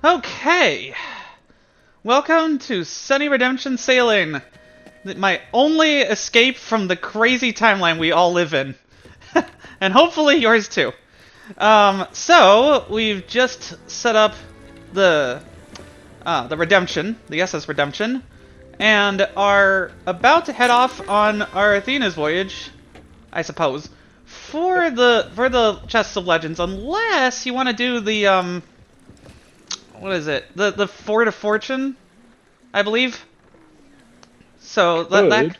Okay, welcome to SunnyRedemption Sailing, my only escape from the crazy timeline we all live in, and hopefully yours too. So we've just set up the Redemption, the SS Redemption, and are about to head off on our Athena's voyage, I suppose, for the Chests of Legends, unless you want to do the what is it? The Fort of Fortune, I believe. So that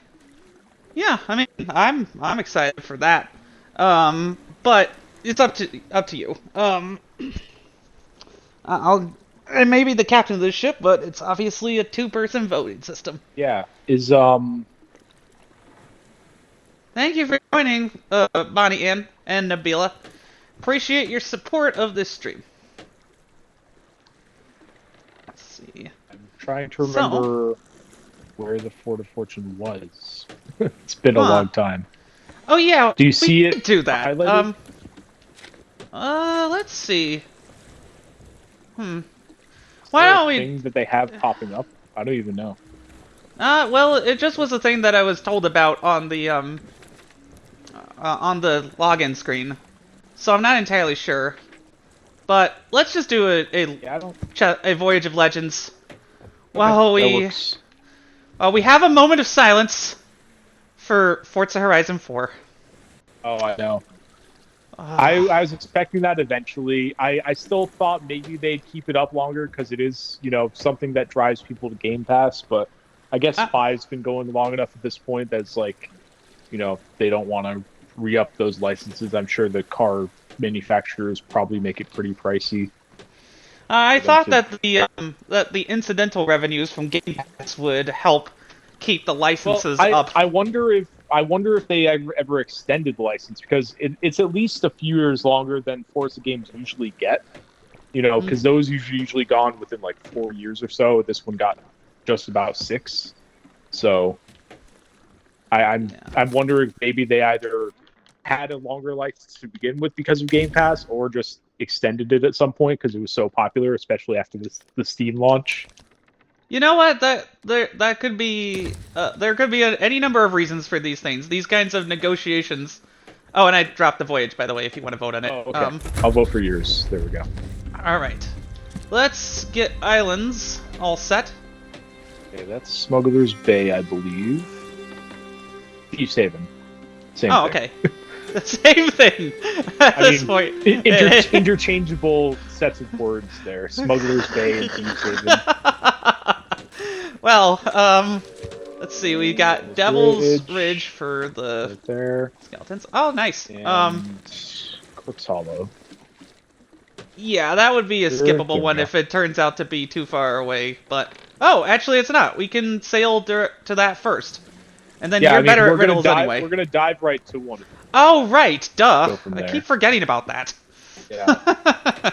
yeah, I mean, I'm excited for that. But it's up to you. I may be the captain of this ship, but it's obviously a two-person voting system. Yeah. Thank you for joining, Bonnie Ann and Nabila. Appreciate your support of this stream. Let's see. I'm trying to remember where the Fort of Fortune was. It's been a long time. Oh yeah. Do you see it? Do that. Highlighted? Let's see. Why don't we? Thing that they have popping up? I don't even know. Well, it just was a thing that I was told about on the login screen, so I'm not entirely sure. But let's just do a Voyage of Legends. While we have a moment of silence for Forza Horizon 4. Oh, I know. I was expecting that eventually. I still thought maybe they'd keep it up longer because it is, something that drives people to Game Pass. But I guess 5's been going long enough at this point that it's like, they don't want to re-up those licenses. I'm sure the car manufacturers probably make it pretty pricey. I thought that the incidental revenues from Game Pass would help keep the licenses up. I wonder if they ever extended the license, because it's at least a few years longer than Forza games usually get. Because those usually gone within like 4 years or so. This one got just about 6. So I'm wondering if maybe they either had a longer license to begin with because of Game Pass, or just extended it at some point because it was so popular, especially after the Steam launch. You know what? That could be. There could be any number of reasons for these things. These kinds of negotiations. Oh, and I dropped the voyage, by the way, if you want to vote on it. Oh, okay. I'll vote for yours. There we go. All right. Let's get islands all set. Okay, that's Smuggler's Bay, I believe. Thieves Haven. Same thing. Okay. The same thing at this point. Interchangeable sets of words there. Smuggler's Bay and Thieves Haven. Well, let's see. We got Devil's Ridge for the skeletons. Oh, nice. And Cliff's Hollow. Yeah, that would be a skippable one if it turns out to be too far away. But actually, it's not. We can sail to that first, and then you're better at riddles anyway. We're gonna dive right to one of them. Oh, right. Duh. I keep forgetting about that. Yeah.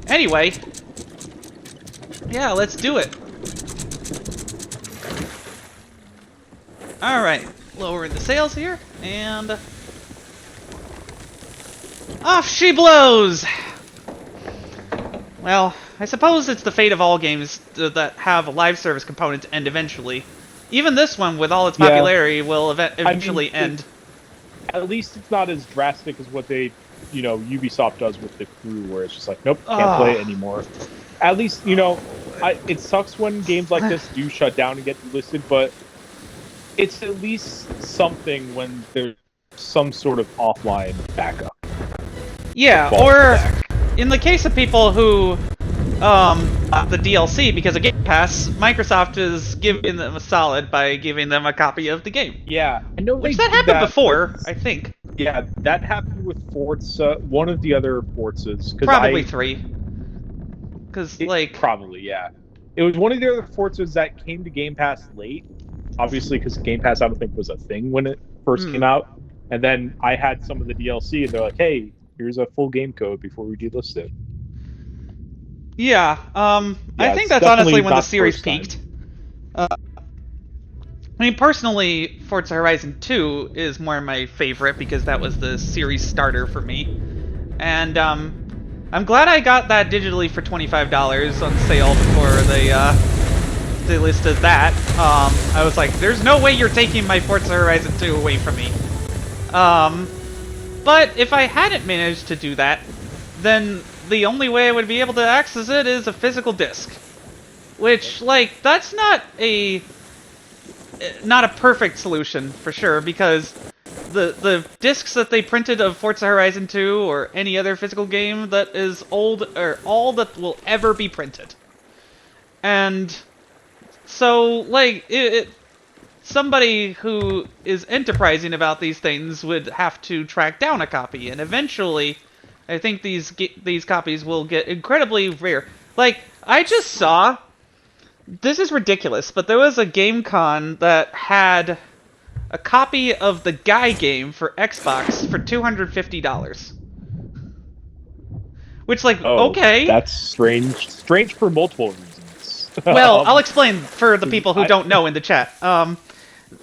Anyway. Yeah, let's do it. Alright. Lowering the sails here, and off she blows! Well, I suppose it's the fate of all games that have a live service component to end eventually. Even this one, with all its popularity, will eventually end. At least it's not as drastic as what they, Ubisoft does with The Crew, where it's just like, nope, can't play it anymore. At least, it sucks when games like this do shut down and get delisted, but it's at least something when there's some sort of offline backup. Yeah, or in the case of people who the DLC because of Game Pass, Microsoft is giving them a solid by giving them a copy of the game. Yeah, I know. Which that happened before, I think. Yeah, that happened with Forza, one of the other Forzas. Probably 3. Because, Probably, yeah. It was one of the other Forzas that came to Game Pass late. Obviously, because Game Pass, I don't think, was a thing when it first came out. And then I had some of the DLC, and they're like, hey, here's a full game code before we delist it. Yeah, I think that's honestly when the series peaked. I mean, personally, Forza Horizon 2 is more my favorite because that was the series starter for me. And I'm glad I got that digitally for $25 on sale before they listed that. I was like, there's no way you're taking my Forza Horizon 2 away from me. But if I hadn't managed to do that, then the only way I would be able to access it is a physical disc. Which, like, that's not a perfect solution, for sure, because the discs that they printed of Forza Horizon 2 or any other physical game that is old are all that will ever be printed. And so, like, somebody who is enterprising about these things would have to track down a copy, and eventually, I think these copies will get incredibly rare. Like, I just saw, this is ridiculous, but there was a GameCon that had a copy of the Guy game for Xbox for $250. Which, like, okay. That's strange. Strange for multiple reasons. Well, I'll explain for the people who don't know in the chat.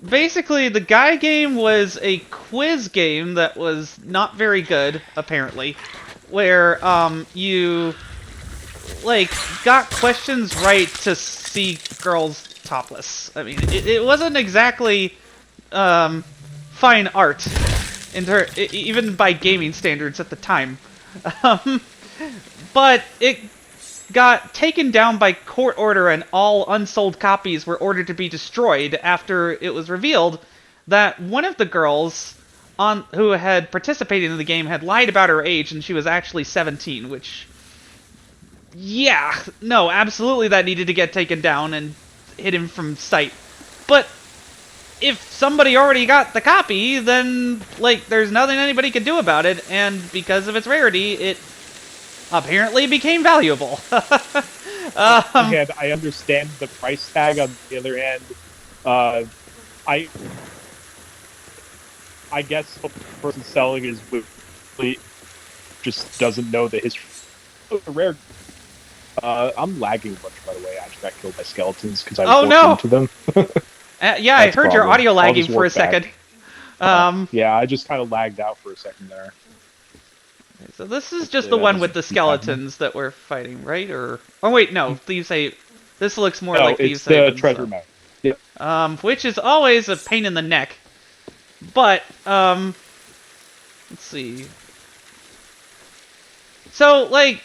Basically, the Guy game was a quiz game that was not very good, apparently, where you like got questions right to see girls topless. I mean, it wasn't exactly fine art, even by gaming standards at the time. But it got taken down by court order, and all unsold copies were ordered to be destroyed after it was revealed that one of the girls who had participated in the game had lied about her age, and she was actually 17, which, yeah, no, absolutely that needed to get taken down and hidden from sight. But if somebody already got the copy, then, like, there's nothing anybody could do about it, and because of its rarity, it apparently became valuable. And I understand the price tag. On the other hand, I guess the person selling is just doesn't know the history of the rare. I'm lagging a bunch, by the way. I just got killed by skeletons because I was walking into them. Yeah, I heard your audio lagging for a second. Yeah, I just kind of lagged out for a second there. So this is just the one with the skeletons that we're fighting, right? Or oh wait, no, Thieves 8. This looks more like Thieves 8. It's the treasure map. Yeah. Which is always a pain in the neck. But let's see. So, like,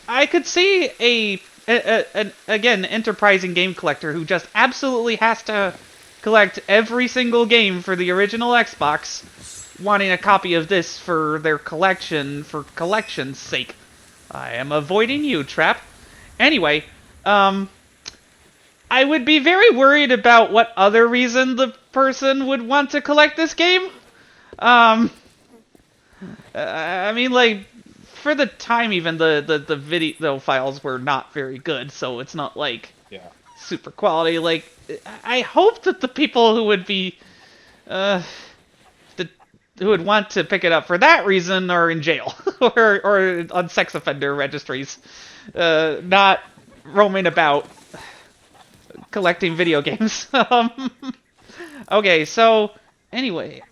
I could see an again enterprising game collector who just absolutely has to collect every single game for the original Xbox, wanting a copy of this for their collection for collection's sake. I am avoiding you, Trap. Anyway, I would be very worried about what other reason the person would want to collect this game. I mean, like, for the time, even the video files were not very good, so it's not like super quality. Like, I hope that the people who would be who would want to pick it up for that reason are in jail or on sex offender registries, not roaming about collecting video games. Okay, so anyway,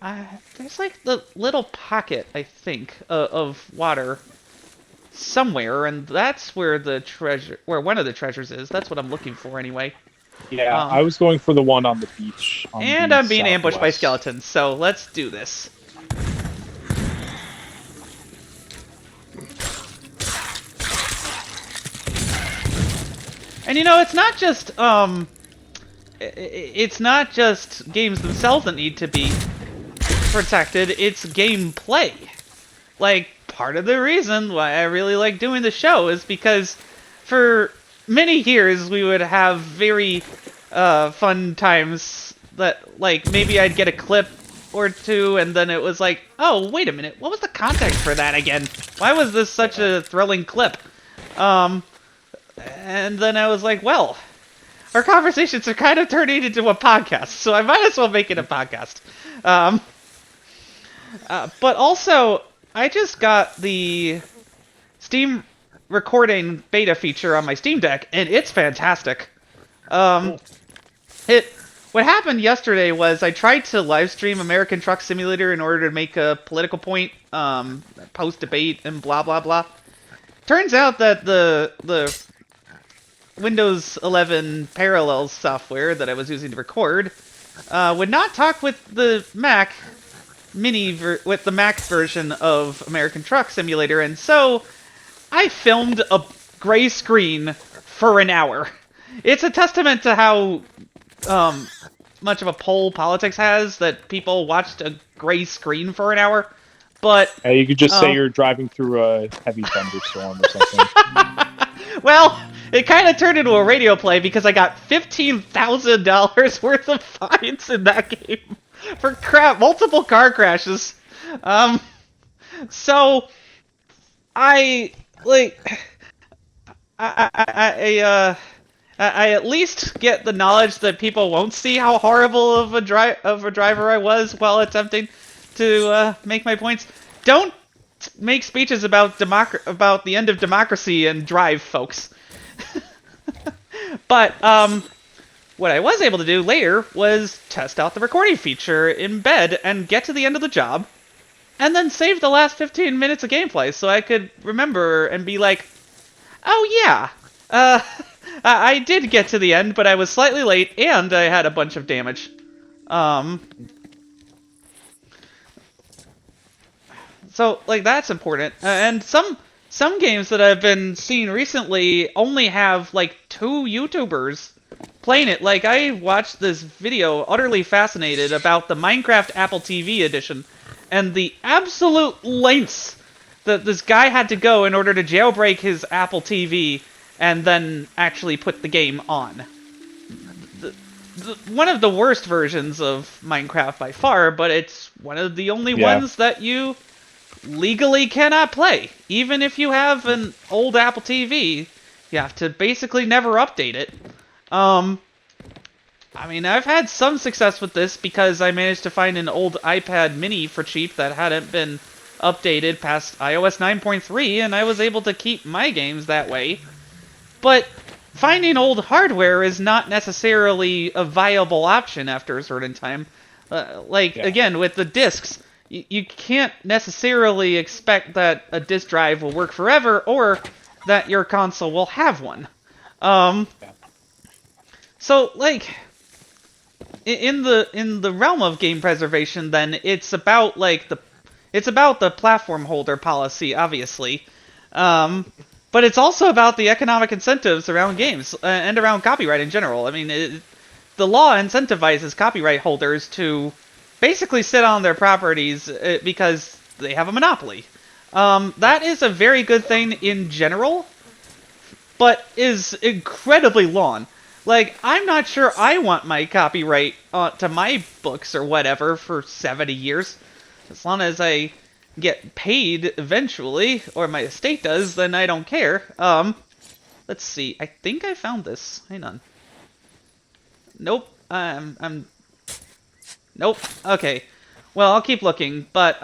there's like the little pocket, I think, of water somewhere, and that's where where one of the treasures is. That's what I'm looking for, anyway. Yeah, I was going for the one on the beach. And I'm being ambushed by skeletons, so let's do this. And you know, it's not just games themselves that need to be protected, it's gameplay. Like, part of the reason why I really like doing the show is because for many years we would have very fun times that, like, maybe I'd get a clip or two and then it was like, oh, wait a minute, what was the context for that again? Why was this such a thrilling clip? And then I was like, well, our conversations are kind of turning into a podcast, so I might as well make it a podcast. But also, I just got the Steam recording beta feature on my Steam Deck, and it's fantastic. What happened yesterday was I tried to live stream American Truck Simulator in order to make a political point, post debate, and blah blah blah. turns out that the Windows 11 Parallels software that I was using to record would not talk with the Mac with the Mac version of American Truck Simulator, and so I filmed a gray screen for an hour. It's a testament to how much of a pull politics has that people watched a gray screen for an hour. But You could just say you're driving through a heavy thunderstorm or something. well, it kind of turned into a radio play because I got $15,000 worth of fines in that game for multiple car crashes. So I I at least get the knowledge that people won't see how horrible of a driver I was while attempting to make my points. Don't make speeches about the end of democracy and drive, folks. But what I was able to do later was test out the recording feature in bed and get to the end of the job, and then save the last 15 minutes of gameplay so I could remember and be like, oh yeah, I did get to the end, but I was slightly late and I had a bunch of damage. So like that's important. And some games that I've been seeing recently only have like 2 YouTubers playing it. Like I watched this video, utterly fascinated, about the Minecraft Apple TV edition and the absolute lengths that this guy had to go in order to jailbreak his Apple TV and then actually put the game on. One of the worst versions of Minecraft by far, but it's one of the only ones that you legally cannot play. Even if you have an old Apple TV, you have to basically never update it. I mean, I've had some success with this because I managed to find an old iPad mini for cheap that hadn't been updated past iOS 9.3, and I was able to keep my games that way. But finding old hardware is not necessarily a viable option after a certain time. Again, with the discs, you can't necessarily expect that a disc drive will work forever or that your console will have one. So, like, in the realm of game preservation, then it's about the platform holder policy, obviously, but it's also about the economic incentives around games and around copyright in general. I mean, the law incentivizes copyright holders to basically sit on their properties because they have a monopoly. That is a very good thing in general, but is incredibly long. Like, I'm not sure I want my copyright to my books or whatever for 70 years. As long as I get paid eventually, or my estate does, then I don't care. Let's see. I think I found this. Hang on. Nope. Nope. Okay. Well, I'll keep looking, but,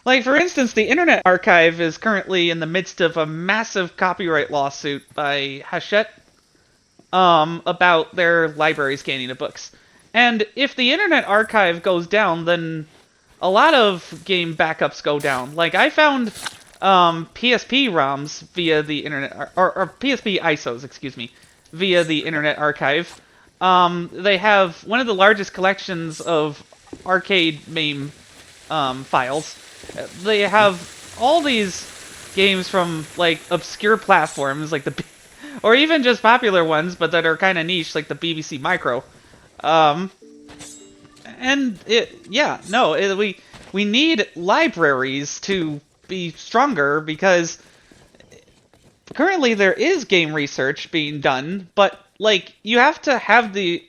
like, for instance, the Internet Archive is currently in the midst of a massive copyright lawsuit by Hachette, about their library scanning of books. And if the Internet Archive goes down, then a lot of game backups go down. Like, I found PSP ROMs via the Internet, or PSP ISOs, excuse me, via the Internet Archive. They have one of the largest collections of arcade MAME files. They have all these games from, like, obscure platforms, like or even just popular ones, but that are kind of niche, like the BBC Micro. We need libraries to be stronger because currently there is game research being done, but like you have to have the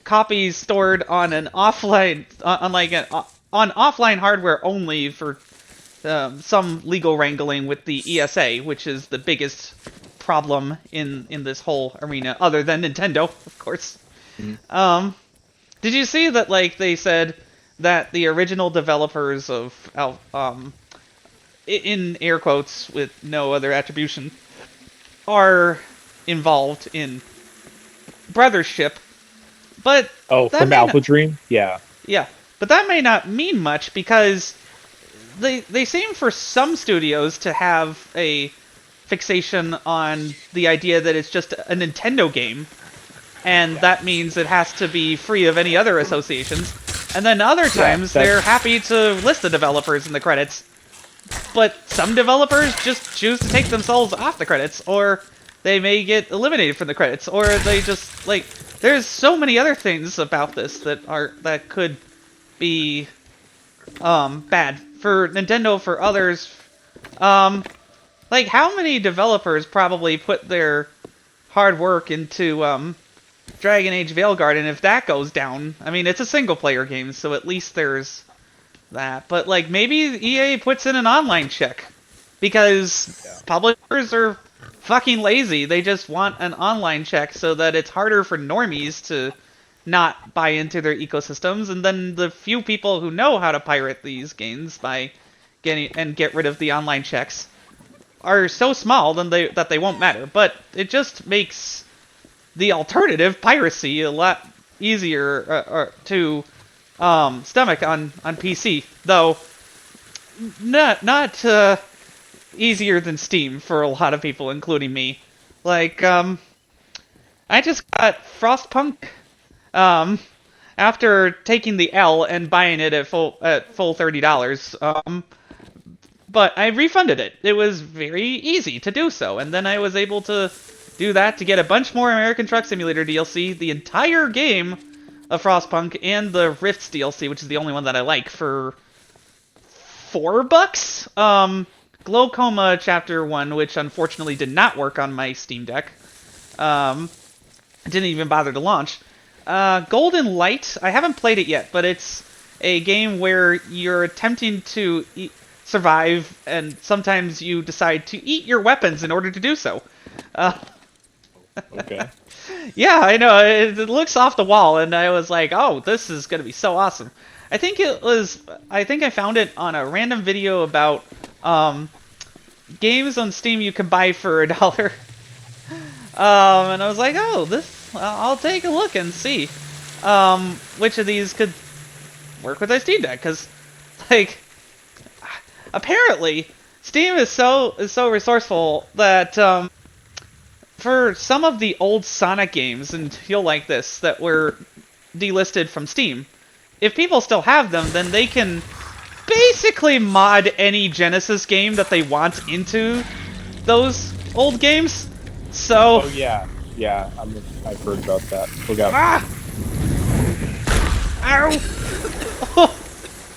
copies stored on an offline, on offline hardware only for some legal wrangling with the ESA, which is the biggest problem in this whole arena, other than Nintendo, of course. Mm-hmm. Did you see that, like, they said that the original developers of, in air quotes with no other attribution, are involved in brothership, but from Alpha Dream? Yeah. Yeah, but that may not mean much because they seem for some studios to have a fixation on the idea that it's just a Nintendo game, and that means it has to be free of any other associations. And then other times they're happy to list the developers in the credits. But some developers just choose to take themselves off the credits, or they may get eliminated from the credits, or they just like there's so many other things about this that could be bad for Nintendo, for others. Like how many developers probably put their hard work into Dragon Age Veilguard, and if that goes down, I mean, it's a single-player game, so at least there's that. But, like, maybe EA puts in an online check, because publishers are fucking lazy. They just want an online check so that it's harder for normies to not buy into their ecosystems, and then the few people who know how to pirate these games by get rid of the online checks are so small that they won't matter. But it just makes the alternative, piracy, a lot easier to stomach on PC, though not easier than Steam for a lot of people, including me. Like, I just got Frostpunk after taking the L and buying it at full $30. But I refunded it. It was very easy to do so, and then I was able to do that to get a bunch more American Truck Simulator DLC, the entire game of Frostpunk, and the Rifts DLC, which is the only one that I like, for $4. Glaucoma Chapter 1, which unfortunately did not work on my Steam Deck. Didn't even bother to launch. Golden Light, I haven't played it yet, but it's a game where you're attempting to survive, and sometimes you decide to eat your weapons in order to do so. Okay. Yeah, I know, it looks off the wall, and I was like, oh, this is going to be so awesome. I think I found it on a random video about games on Steam you can buy for $1. And I was like, oh, I'll take a look and see which of these could work with my Steam Deck, because, like, apparently Steam is so resourceful that for some of the old Sonic games, and you'll like this, that were delisted from Steam, if people still have them, then they can basically mod any Genesis game that they want into those old games. So. Oh yeah, I've heard about that. Look out! Ah! Ow!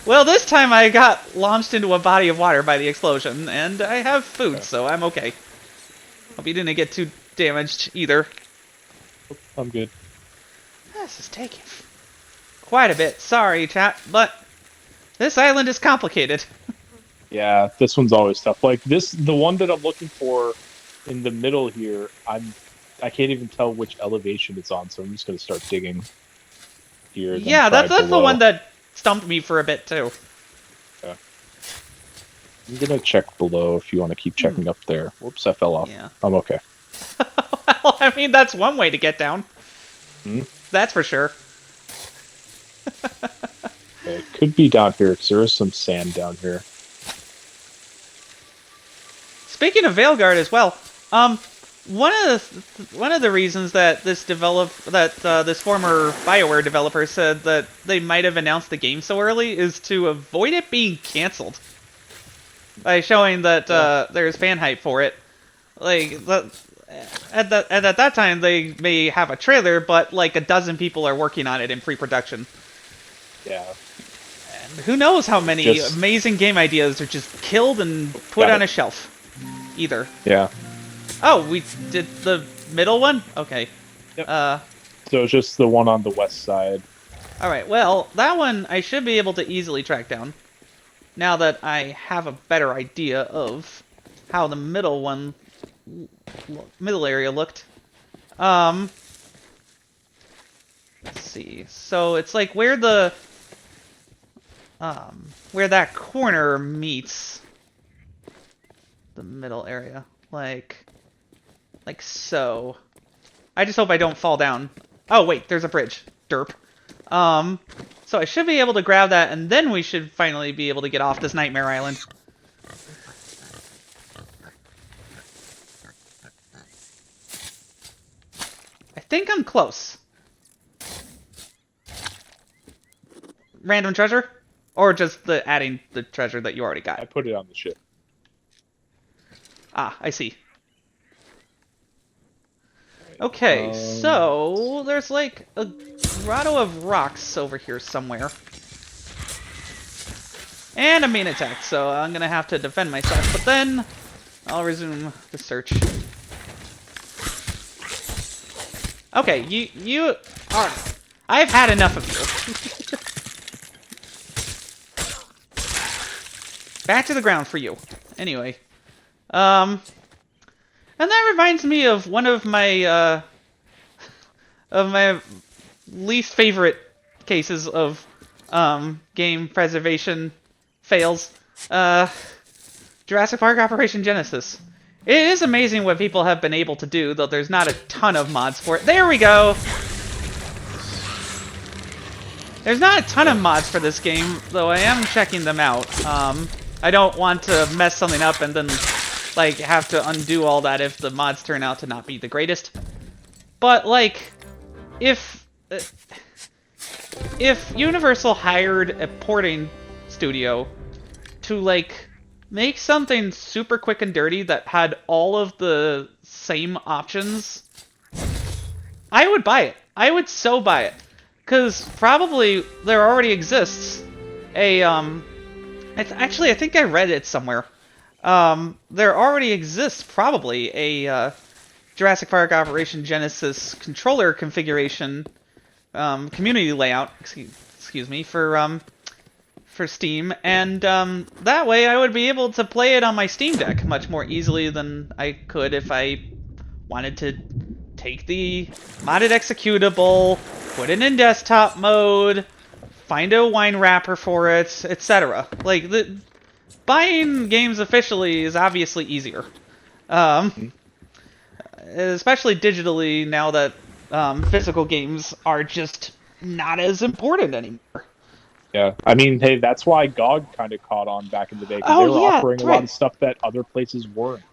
Well, this time I got launched into a body of water by the explosion, and I have food, so I'm okay. Hope you didn't get too damaged either. I'm good. This is taking quite a bit. Sorry, chat, but this island is complicated. Yeah, this one's always tough. Like the one that I'm looking for in the middle here, I can't even tell which elevation it's on, so I'm just gonna start digging here. Yeah, that's the one that stumped me for a bit too. Okay. I'm gonna check below if you want to keep checking up there. Whoops, I fell off. Yeah. I'm okay. Well, I mean, that's one way to get down. That's for sure. Okay, it could be down here, because there is some sand down here. Speaking of Veilguard as well, one of the reasons that this former BioWare developer said that they might have announced the game so early is to avoid it being canceled by showing that there's fan hype for it. Like at that time, they may have a trailer, but like a dozen people are working on it in pre-production. Yeah. And who knows how many amazing game ideas are just killed and put on a shelf. Either. Yeah. Oh, we did the middle one? Okay. Yep. So it's just the one on the west side. Alright, well, that one I should be able to easily track down. Now that I have a better idea of how the middle area looked. Let's see. So it's like where that corner meets the middle area. Like so. I just hope I don't fall down. Oh, wait, there's a bridge. Derp. So I should be able to grab that, and then we should finally be able to get off this Nightmare Island. I think I'm close. Random treasure? Or just the adding the treasure that you already got? I put it on the ship. Ah, I see. Okay, so there's like a grotto of rocks over here somewhere. And a main attack, so I'm gonna have to defend myself, but then I'll resume the search. Okay, you are... I've had enough of you. Back to the ground for you. Anyway. And that reminds me of one of my least favorite cases of game preservation fails. Jurassic Park Operation Genesis. It is amazing what people have been able to do, though there's not a ton of mods for it. There we go! There's not a ton of mods for this game, though I am checking them out. I don't want to mess something up and then like have to undo all that if the mods turn out to not be the greatest. But like, if Universal hired a porting studio to like make something super quick and dirty that had all of the same options, I would buy it. I would so buy it. Because probably there already exists a, actually I think I read it somewhere. There already exists probably a Jurassic Park Operation Genesis controller configuration, community layout, excuse me, for Steam, and that way I would be able to play it on my Steam Deck much more easily than I could if I wanted to take the modded executable, put it in desktop mode, find a wine wrapper for it, etc. Like, buying games officially is obviously easier. Especially digitally, now that physical games are just not as important anymore. Yeah, I mean, hey, that's why GOG kind of caught on back in the day, because they were offering a lot of stuff that other places weren't.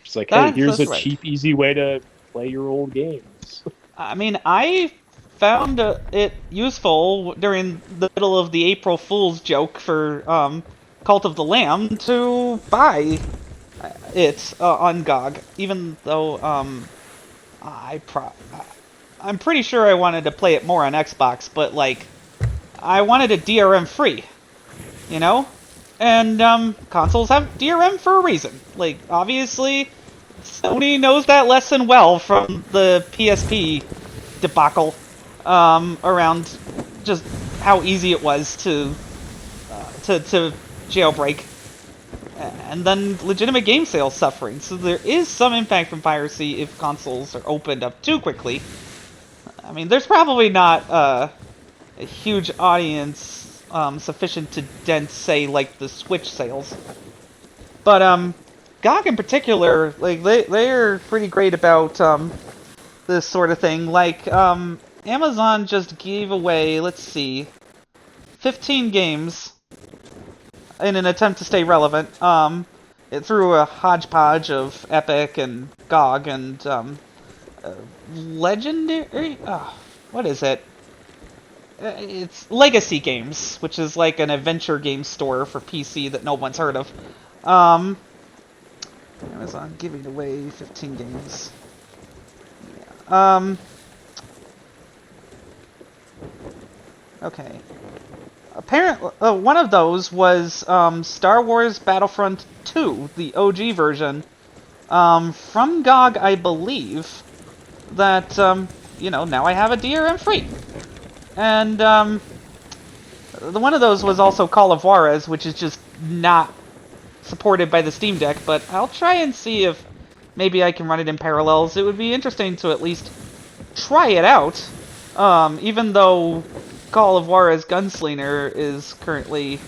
It's like, hey, here's a cheap, easy way to play your old games. I mean, I found it useful during the middle of the April Fool's joke for Cult of the Lamb to buy it on GOG, even though I'm pretty sure I wanted to play it more on Xbox, but like, I wanted it DRM free, you know? And consoles have DRM for a reason. Like, obviously, Sony knows that lesson well from the PSP debacle around just how easy it was to jailbreak, and then legitimate game sales suffering. So there is some impact from piracy if consoles are opened up too quickly. I mean, there's probably not a huge audience sufficient to dent, say, like the Switch sales, but GOG in particular, like they are pretty great about this sort of thing. Like Amazon just gave away, let's see, 15 games in an attempt to stay relevant. It threw a hodgepodge of Epic and GOG and Legendary. What is it? It's Legacy Games, which is like an adventure game store for PC that no one's heard of. Amazon giving away 15 games. Yeah. Okay. Apparently, one of those was Star Wars Battlefront 2, the OG version, from GOG, I believe. That you know, now I have a DRM free. And one of those was also Call of Juarez, which is just not supported by the Steam Deck, but I'll try and see if maybe I can run it in parallels. It would be interesting to at least try it out, even though Call of Juarez Gunslinger is currently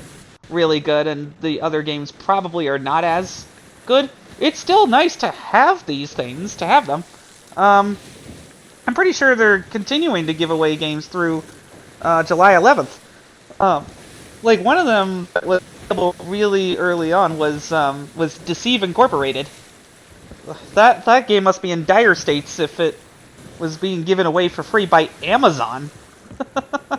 really good and the other games probably are not as good. It's still nice to have these things, to have them. I'm pretty sure they're continuing to give away games through July 11th. Like one of them that was available really early on was Deceive Incorporated. That game must be in dire states if it was being given away for free by Amazon.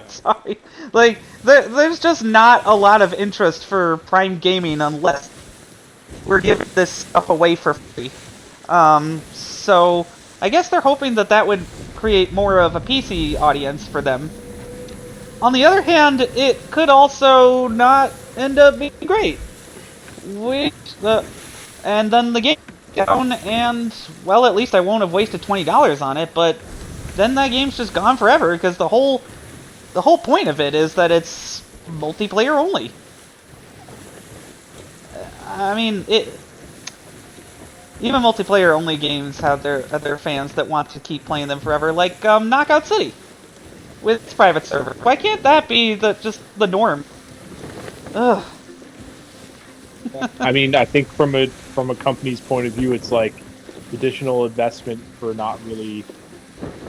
Sorry, like there's just not a lot of interest for Prime Gaming unless we're giving this stuff away for free. So I guess they're hoping that that would create more of a PC audience for them. On the other hand, it could also not end up being great. And then the game down, and well, at least I won't have wasted $20 on it. But then that game's just gone forever because the whole point of it is that it's multiplayer only. I mean, even multiplayer only games have their fans that want to keep playing them forever, like Knockout City with its private server. Why can't that be just the norm? Ugh. I mean, I think from a company's point of view, it's like additional investment for not really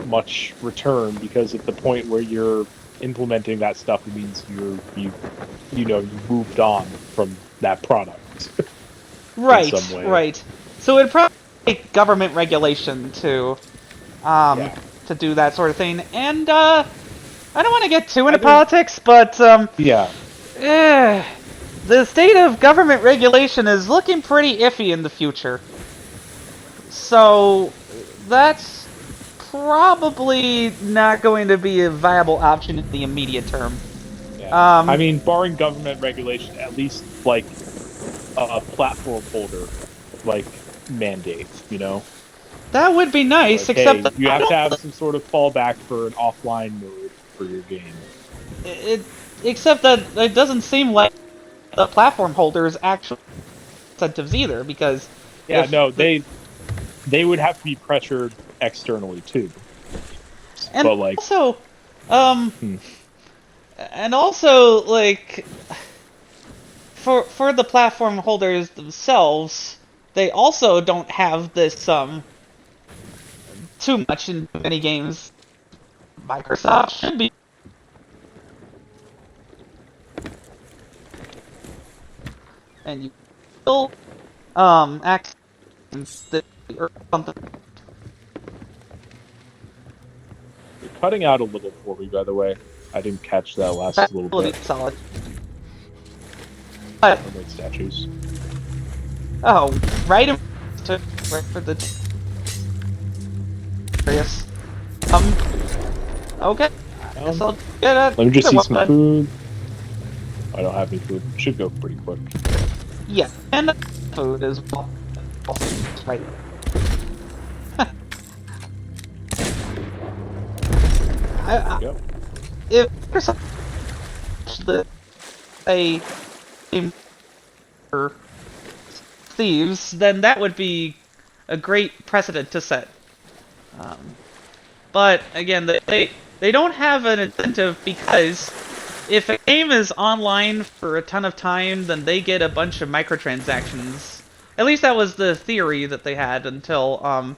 much return, because at the point where you're implementing that stuff, it means you moved on from that product. Right, in some way. right. So it'd probably take government regulation to do that sort of thing. And I don't want to get too into politics, but the state of government regulation is looking pretty iffy in the future. So that's probably not going to be a viable option in the immediate term. Yeah. I mean, barring government regulation, at least like a platform holder like mandate, That would be nice, like, except hey, you have to have some sort of fallback for an offline mode for your game. Except that it doesn't seem like the platform holders actually incentives either, because they would have to be pressured externally too. And but like also, and also like for the platform holders themselves, they also don't have this too much in many games. Microsoft should be. And you still actions that or something. You're cutting out a little for me, by the way. I didn't catch that last little bit. Solid. Like statues. Oh, right for the curious. Okay. Guess I'll get it. Let me just eat some food. I don't have any food. Should go pretty quick. Yeah, and food as well. Right. If there's a game for Thieves, then that would be a great precedent to set. But again, they don't have an incentive, because if a game is online for a ton of time, then they get a bunch of microtransactions. At least that was the theory that they had until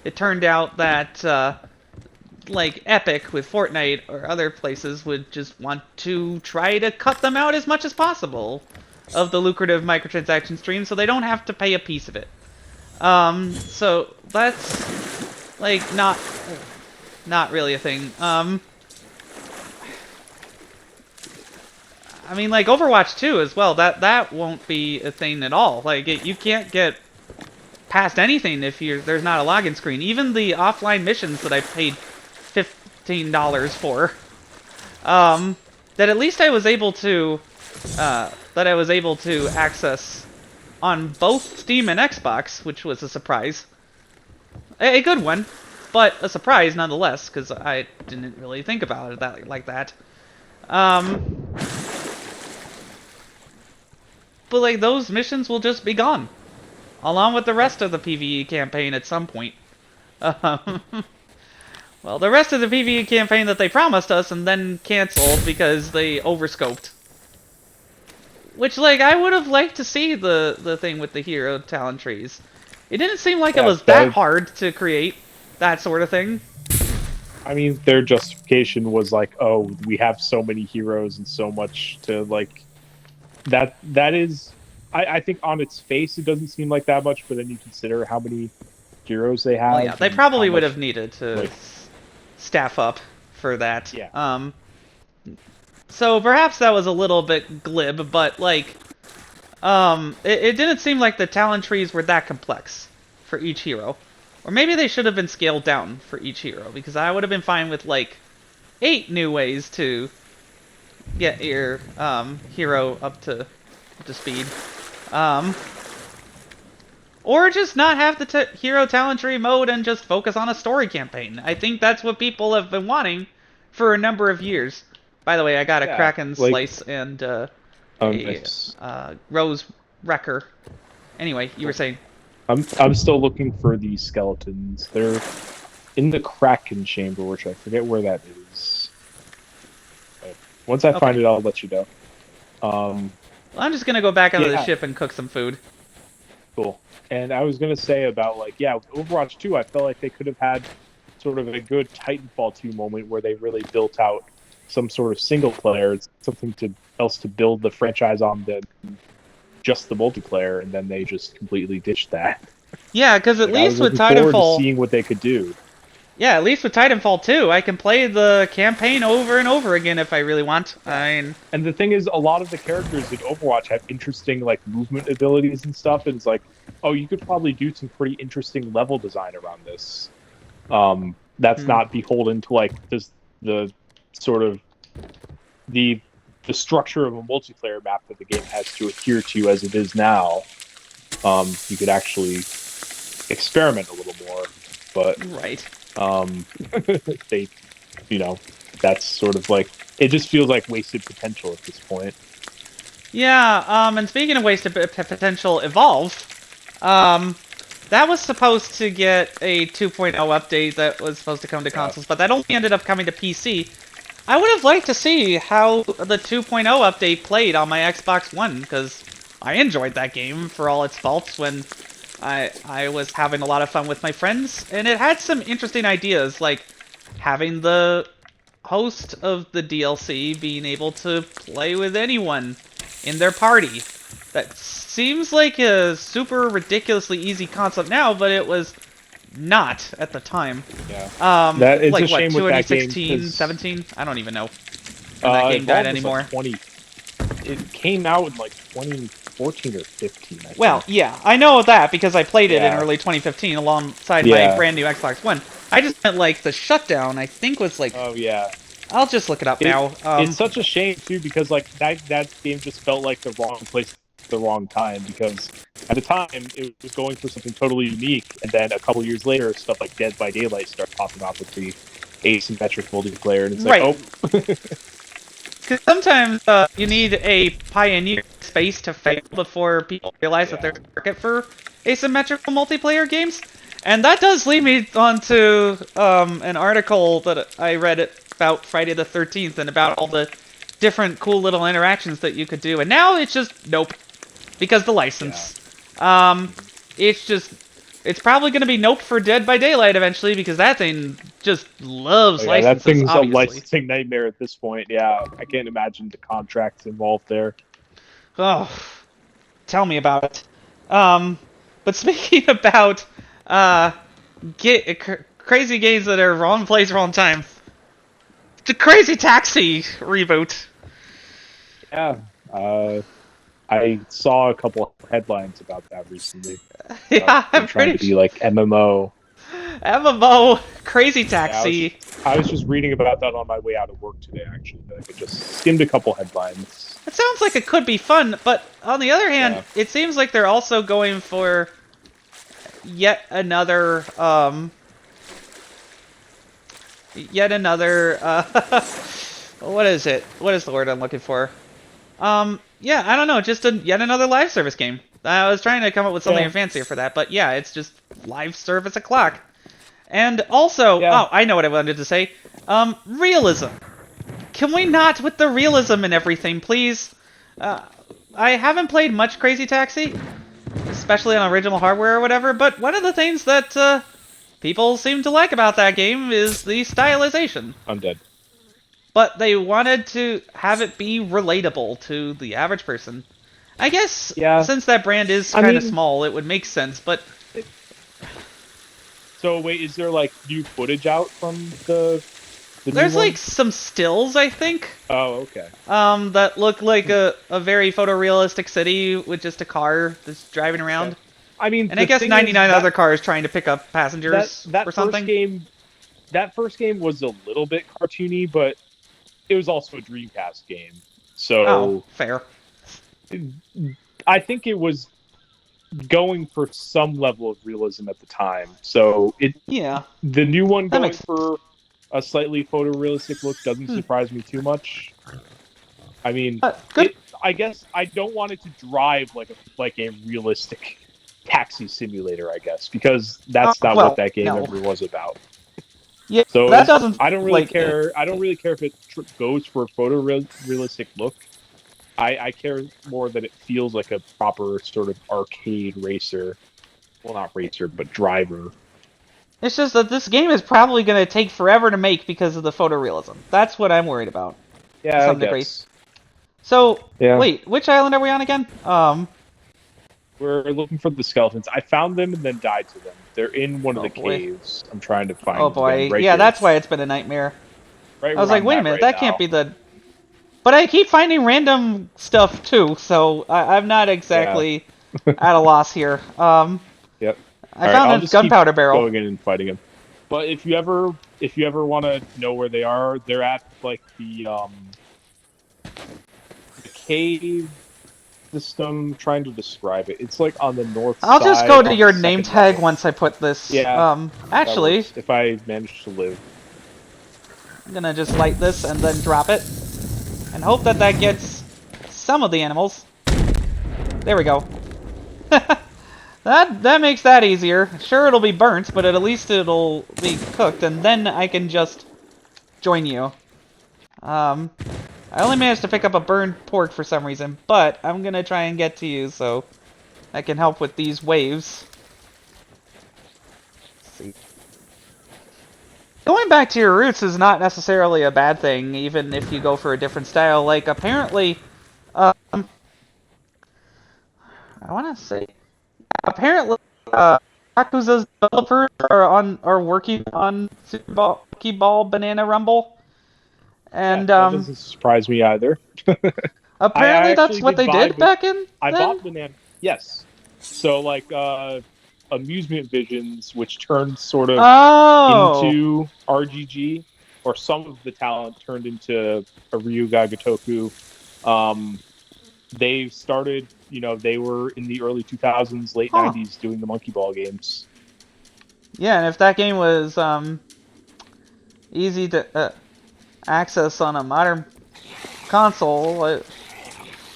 it turned out that like Epic with Fortnite or other places would just want to try to cut them out as much as possible of the lucrative microtransaction stream, so they don't have to pay a piece of it. So that's like not really a thing. I mean, like Overwatch 2 as well. That won't be a thing at all. Like you can't get past anything if there's not a login screen. Even the offline missions that I paid $15 for, that at least I was able to access on both Steam and Xbox, which was a surprise. A good one, but a surprise nonetheless, because I didn't really think about it like that. But like those missions will just be gone, along with the rest of the PvE campaign at some point. Well, the rest of the PvE campaign that they promised us and then canceled because they overscoped. Which, like, I would have liked to see the thing with the hero talent trees. It didn't seem like it was that hard to create that sort of thing. I mean, their justification was like, "Oh, we have so many heroes and so much to like." That is, I think on its face it doesn't seem like that much, but then you consider how many heroes they Well, yeah, have they and how probably would have much needed to like staff up for that. yeah So perhaps that was a little bit glib, but like, it didn't seem like the talent trees were that complex for each hero. Or maybe they should have been scaled down for each hero, because I would have been fine with like 8 new ways to get your hero up to speed. Um, or just not have the hero talent tree mode and just focus on a story campaign. I think that's what people have been wanting for a number of years. By the way, I got a yeah Kraken like slice and a nice. Rose Wrecker. Anyway, you were saying. I'm still looking for these skeletons. They're in the Kraken chamber, which I forget where that is. But once I find Okay. it, I'll let you know. Well, I'm just gonna go back onto the Yeah, ship and cook some food. cool. And I was gonna say about like yeah, with Overwatch 2, I felt like they could have had sort of a good Titanfall 2 moment where they really built out some sort of single player, something to else to build the franchise on than just the multiplayer, and then they just completely ditched that. Yeah, because at Like I least was with looking forward to Titanfall, seeing what they could do. yeah, at least with Titanfall 2, I can play the campaign over and over again if I really want. Yeah. I mean, And the thing is, a lot of the characters in Overwatch have interesting like movement abilities and stuff. And it's like, oh, you could probably do some pretty interesting level design around this. That's hmm. not beholden to like this the sort of the the structure of a multiplayer map that the game has to adhere to as it is now. You could actually experiment a little more, but Right. um, they, you know, that's sort of like it just feels like wasted potential at this point. Yeah, and speaking of wasted potential, Evolve, um, that was supposed to get a 2.0 update that was supposed to come to Yeah, consoles, but that only ended up coming to PC. I would have liked to see how the 2.0 update played on my Xbox One, because I enjoyed that game for all its faults when I was having a lot of fun with my friends, and it had some interesting ideas, like having the host of the DLC being able to play with anyone in their party. That seems like a super ridiculously easy concept now, but it was not at the time. yeah. That it's a Like what, shame with that game 2016, because 17? I don't even know when that game died Evolve was anymore. like 20. It came out in like 2014 or 15, I Well, think. yeah, I know that because I played it in Yeah, early 2015 alongside my yeah. brand new Xbox One. I just meant like the shutdown, I think was like, Oh yeah. I'll just look it up It now. it's such a shame too because like that game just felt like the wrong place at the wrong time because at the time it was going for something totally unique, and then a couple years later stuff like Dead by Daylight started popping up with the asymmetric multiplayer, and it's like Right. oh Because sometimes you need a pioneer space to fail before people realize that yeah there's a market for asymmetrical multiplayer games. And that does lead me onto an article that I read about Friday the 13th and about all the different cool little interactions that you could do. And now it's just nope, because the yeah. license. Um, it's just, it's probably going to be nope for Dead by Daylight eventually because that thing just Oh loves yeah, that licenses, thing's a obviously. licensing nightmare at this point. Yeah, I can't imagine the contracts involved there. Oh, tell me about it. But speaking about uh, crazy games that are wrong place, wrong time. The Crazy Taxi reboot. Yeah, I saw a couple headlines about that recently. About Yeah, them I'm trying pretty to be sure. like MMO. MMO Crazy Yeah, Taxi. I was just reading about that on my way out of work today. Actually, like I just skimmed a couple headlines. It sounds like it could be fun, but on the other hand, Yeah, it seems like they're also going for yet another what is it? What is the word I'm looking for? Yeah, I don't know, just yet another live service game. I was trying to come up with something yeah, fancier for that, but yeah, it's just live service o'clock. And also, yeah. oh, I know what I wanted to say. Realism. Can we not with the realism and everything, please? Uh, I haven't played much Crazy Taxi, especially on original hardware or whatever, but one of the things that people seem to like about that game is the stylization. I'm dead. But they wanted to have it be relatable to the average person. I guess Yeah. since that brand is kind of small, it would make sense, but... So wait, is there like new footage out from the There's new one? like some stills, I think. Oh, okay. That look like a very photorealistic city with just a car that's driving around. Okay. I mean, And I guess 99 other cars trying to pick up passengers or something. That first game was a little bit cartoony, but it was also a Dreamcast game. So Oh, fair. I think it was going for some level of realism at the time. So Yeah. the new one That going makes for a slightly photorealistic look doesn't surprise me too much. I mean, good. I guess I don't want it to drive like a realistic taxi simulator, I guess, because that's not what that game ever was about. Yeah, so that doesn't. I don't really care. I don't really care if it goes for a photorealistic look. I care more that it feels like a proper sort of arcade racer. Well, not racer, but driver. It's just that this game is probably going to take forever to make because of the photorealism. That's what I'm worried about. Yeah, to some I degree. guess. So, yeah. Wait, which island are we on again? We're looking for the skeletons. I found them and then died to them. They're in one of the caves. I'm trying to find them. Oh boy, right yeah, here. That's why it's been a nightmare. Right I was like, wait a minute, that can't be the... But I keep finding random stuff too, so I'm not exactly at a loss here. Yep. I found a gunpowder barrel. Going in and fighting them. But if you ever want to know where they are, they're at like the cave system. Trying to describe it. It's like on the north side. I'll just go to your name tag once I put this. Yeah. Actually, if I manage to live, I'm gonna just light this and then drop it, and hope that that gets some of the animals. There we go. That makes that easier. Sure, it'll be burnt, but at least it'll be cooked, and then I can just join you. I only managed to pick up a burned pork for some reason, but I'm gonna try and get to you so I can help with these waves. Let's see. Going back to your roots is not necessarily a bad thing, even if you go for a different style. Like, apparently, I want to say, apparently, Yakuza's developers are working on Super Monkey Ball Banana Rumble. And that doesn't surprise me either. Apparently, that's what they did back in. I bought Banana. Yes. So like Amusement Visions, which turned sort of into RGG, or some of the talent turned into a Ryuga Gotoku. They started, they were in the early 2000s, late 90s doing the Monkey Ball games. Yeah, and if that game was easy to access on a modern console, I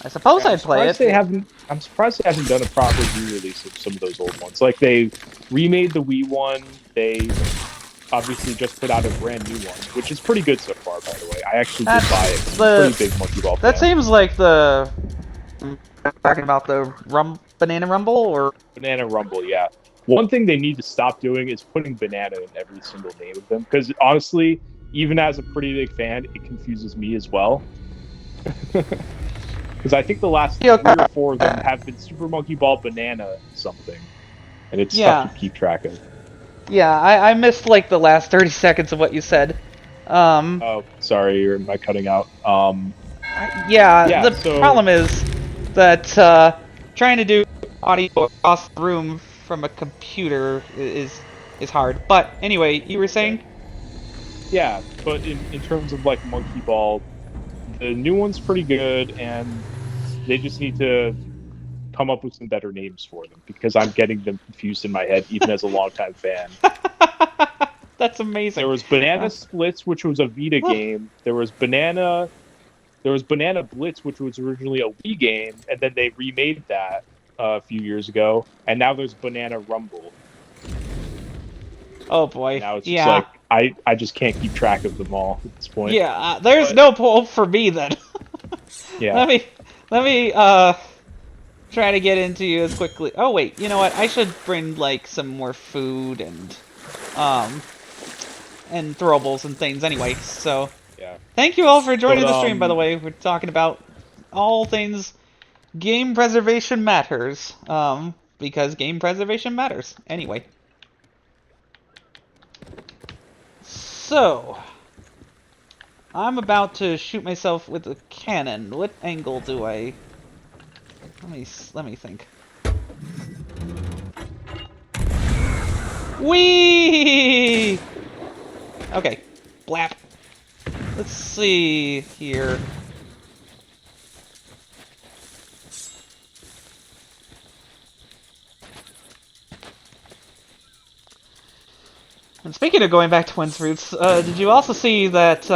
suppose I'd play it. I'm surprised they haven't done a proper re-release of some of those old ones. Like, they remade the Wii one. They obviously just put out a brand new one, which is pretty good so far, by the way. I actually did buy it. I'm a pretty big Monkey Ball fan. That seems like talking about the Banana Rumble, or... Banana Rumble, yeah. One thing they need to stop doing is putting banana in every single name of them, because honestly, even as a pretty big fan, it confuses me as well. Because I think the last 3 or 4 of them have been Super Monkey Ball Banana something, and it's tough to keep track of. Yeah, I missed like the last 30 seconds of what you said. Oh, sorry, am I cutting out? The problem is that trying to do audio across the room from a computer is hard. But anyway, you were saying? Yeah, but in terms of like Monkey Ball, the new one's pretty good, and they just need to come up with some better names for them, because I'm getting them confused in my head, even as a longtime fan. That's amazing. There was Banana Splits, which was a Vita game. There was Banana Blitz, which was originally a Wii game, and then they remade that a few years ago. And now there's Banana Rumble. Oh boy! Now it's just like I just can't keep track of them all at this point. Yeah, there's no hope for me then. Yeah. Let me try to get into you as quickly. Oh wait, you know what? I should bring like some more food and and throwables and things anyway. So Yeah. thank you all for joining But the stream, by the way. We're talking about all things game preservation matters. Because game preservation matters. Anyway. So, I'm about to shoot myself with a cannon. What angle do I... Let me think. Whee! Okay. Blap. Let's see here. And speaking of going back to Twins Roots, did you also see that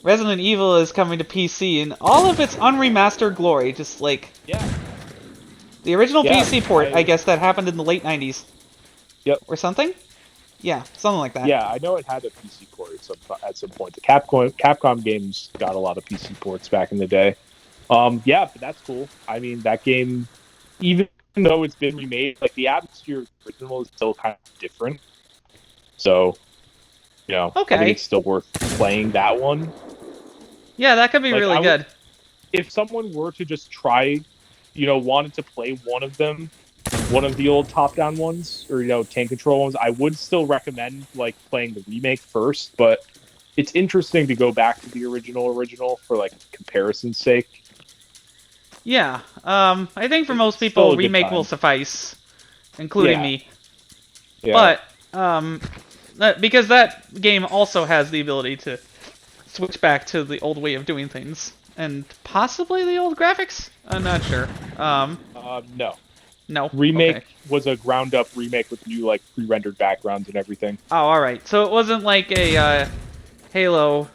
Resident Evil is coming to PC in all of its unremastered glory? Just like the original PC port, I guess that happened in the late 90s. Yep. Or something? Yeah, something like that. Yeah, I know it had a PC port at some point. The Capcom games got a lot of PC ports back in the day. Yeah, but that's cool. I mean, that game, even though it's been remade, like the atmosphere of the original is still kind of different. So, I think it's still worth playing that one. Yeah, that could be really good. If someone were to just try, wanted to play one of the old top-down ones, or tank control ones, I would still recommend playing the remake first. But it's interesting to go back to the original for comparison's sake. Yeah, I think for most people, remake will suffice, including me. Yeah. But because that game also has the ability to switch back to the old way of doing things, and possibly the old graphics. I'm not sure. No. No. Remake was a ground-up remake with new pre-rendered backgrounds and everything. Oh, all right. So it wasn't like a Halo.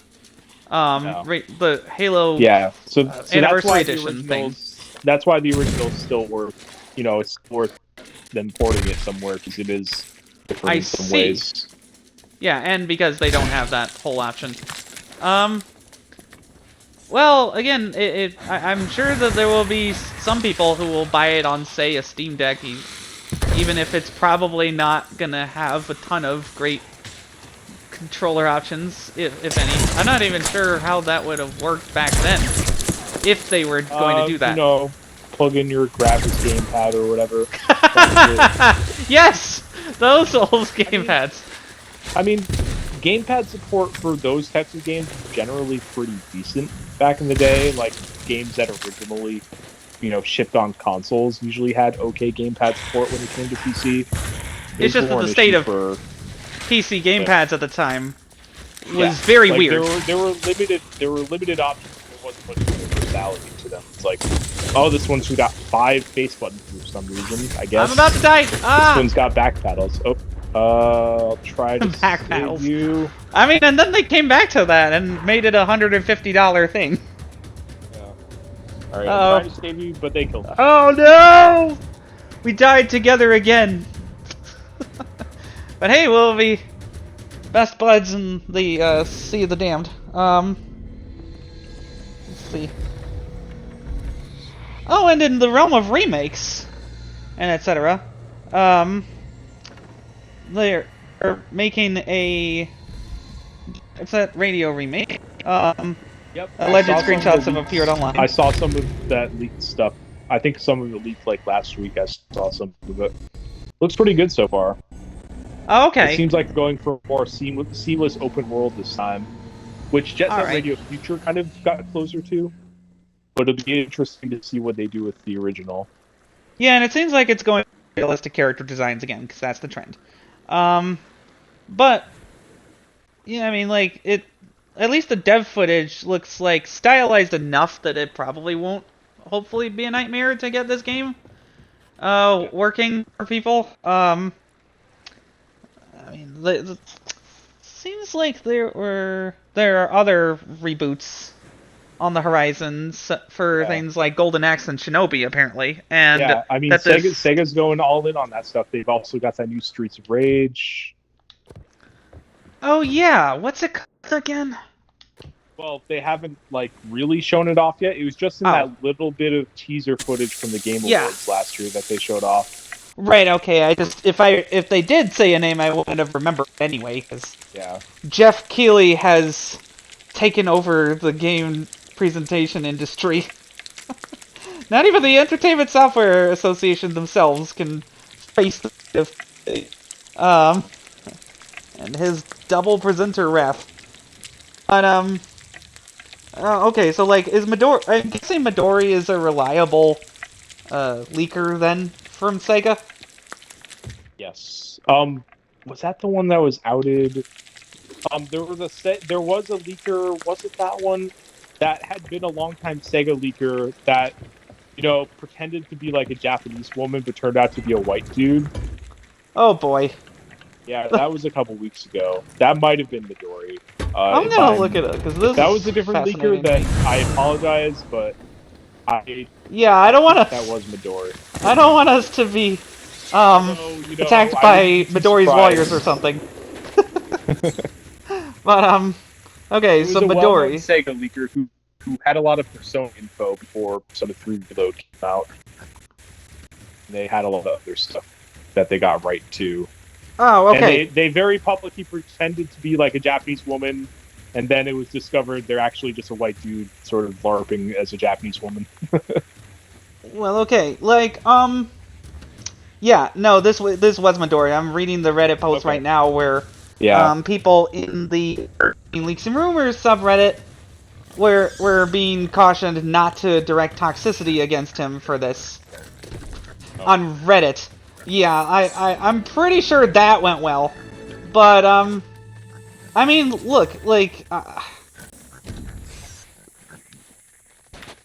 No. The Halo. Yeah. So Anniversary Edition thing. That's why the original's still worth. It's worth them porting it somewhere because it is different in some ways. Yeah, and because they don't have that whole option. Well, again, I'm sure that there will be some people who will buy it on, say, a Steam Deck, even if it's probably not gonna have a ton of great controller options, if any. I'm not even sure how that would have worked back then, if they were going to do that. Plug in your graphics gamepad or whatever. Yes! Those old gamepads. I mean, gamepad support for those types of games is generally pretty decent back in the day. Like, games that originally, shipped on consoles usually had okay gamepad support when it came to PC. It's just that the state of PC gamepads at the time was very weird. There were limited options. There wasn't much universality to them. It's like, oh, this one's got 5 face buttons for some reason, I guess. I'm about to die! This one's got back paddles. Oh. I'll try to back paddles. You. I mean, and then they came back to that and made it a $150 thing. Yeah. Alright, I'm trying to save you, but they killed me. Oh no! We died together again. But hey, we'll be best buds in the Sea of the Damned. Let's see. Oh, and in the realm of remakes and etc. They're making a... It's that radio remake. Yep. Alleged screenshots have appeared online. I saw some of that leaked stuff. I think some of it leaked last week. I saw some of it. Looks pretty good so far. Oh, okay. It seems like going for a more seamless open world this time, which Jet Set Radio Future kind of got closer to. But it'll be interesting to see what they do with the original. Yeah, and it seems like it's going realistic character designs again, because that's the trend. But yeah, I mean, at least the dev footage looks stylized enough that it probably won't hopefully be a nightmare to get this game working for people. I mean, it seems like there are other reboots on the horizon for things like Golden Axe and Shinobi, apparently. And yeah, I mean, Sega's going all in on that stuff. They've also got that new Streets of Rage. Oh yeah, what's it called again? Well, they haven't really shown it off yet. It was just in that little bit of teaser footage from the Game Awards last year that they showed off. Right. Okay. If they did say a name, I wouldn't have remembered anyway, because Yeah. Jeff Keighley has taken over the game presentation industry. Not even the Entertainment Software Association themselves can face the um and his double presenter ref. But okay, so like, is Midori? I'm guessing Midori is a reliable leaker then from Sega. Yes. Was that the one that was outed? There was a leaker. Was it that one that had been a longtime Sega leaker that pretended to be like a Japanese woman but turned out to be a white dude? Oh boy, Yeah, that was a couple weeks ago. That might have been Midori. I'm gonna look it up because If this that was is a different leaker, fascinating to me. then I apologize, but I Yeah, I don't want think to. that was Midori. I don't want us to be Although, attacked I wouldn't by be too Midori's lawyers or surprised. something. But okay, It so was a well-known Midori. Sega leaker who had a lot of Persona info before Persona 3 Reload came out. And they had a lot of other stuff that they got right too. Oh, And okay. they very publicly pretended to be like a Japanese woman, and then it was discovered they're actually just a white dude sort of LARPing as a Japanese woman. Well, okay. Like, yeah, no, this was Midori. I'm reading the Reddit post right Okay. now where Yeah. people in the Leaks and Rumors subreddit were being cautioned not to direct toxicity against him for this Oh. on Reddit. Yeah, I'm pretty sure that went well. But I mean, look, like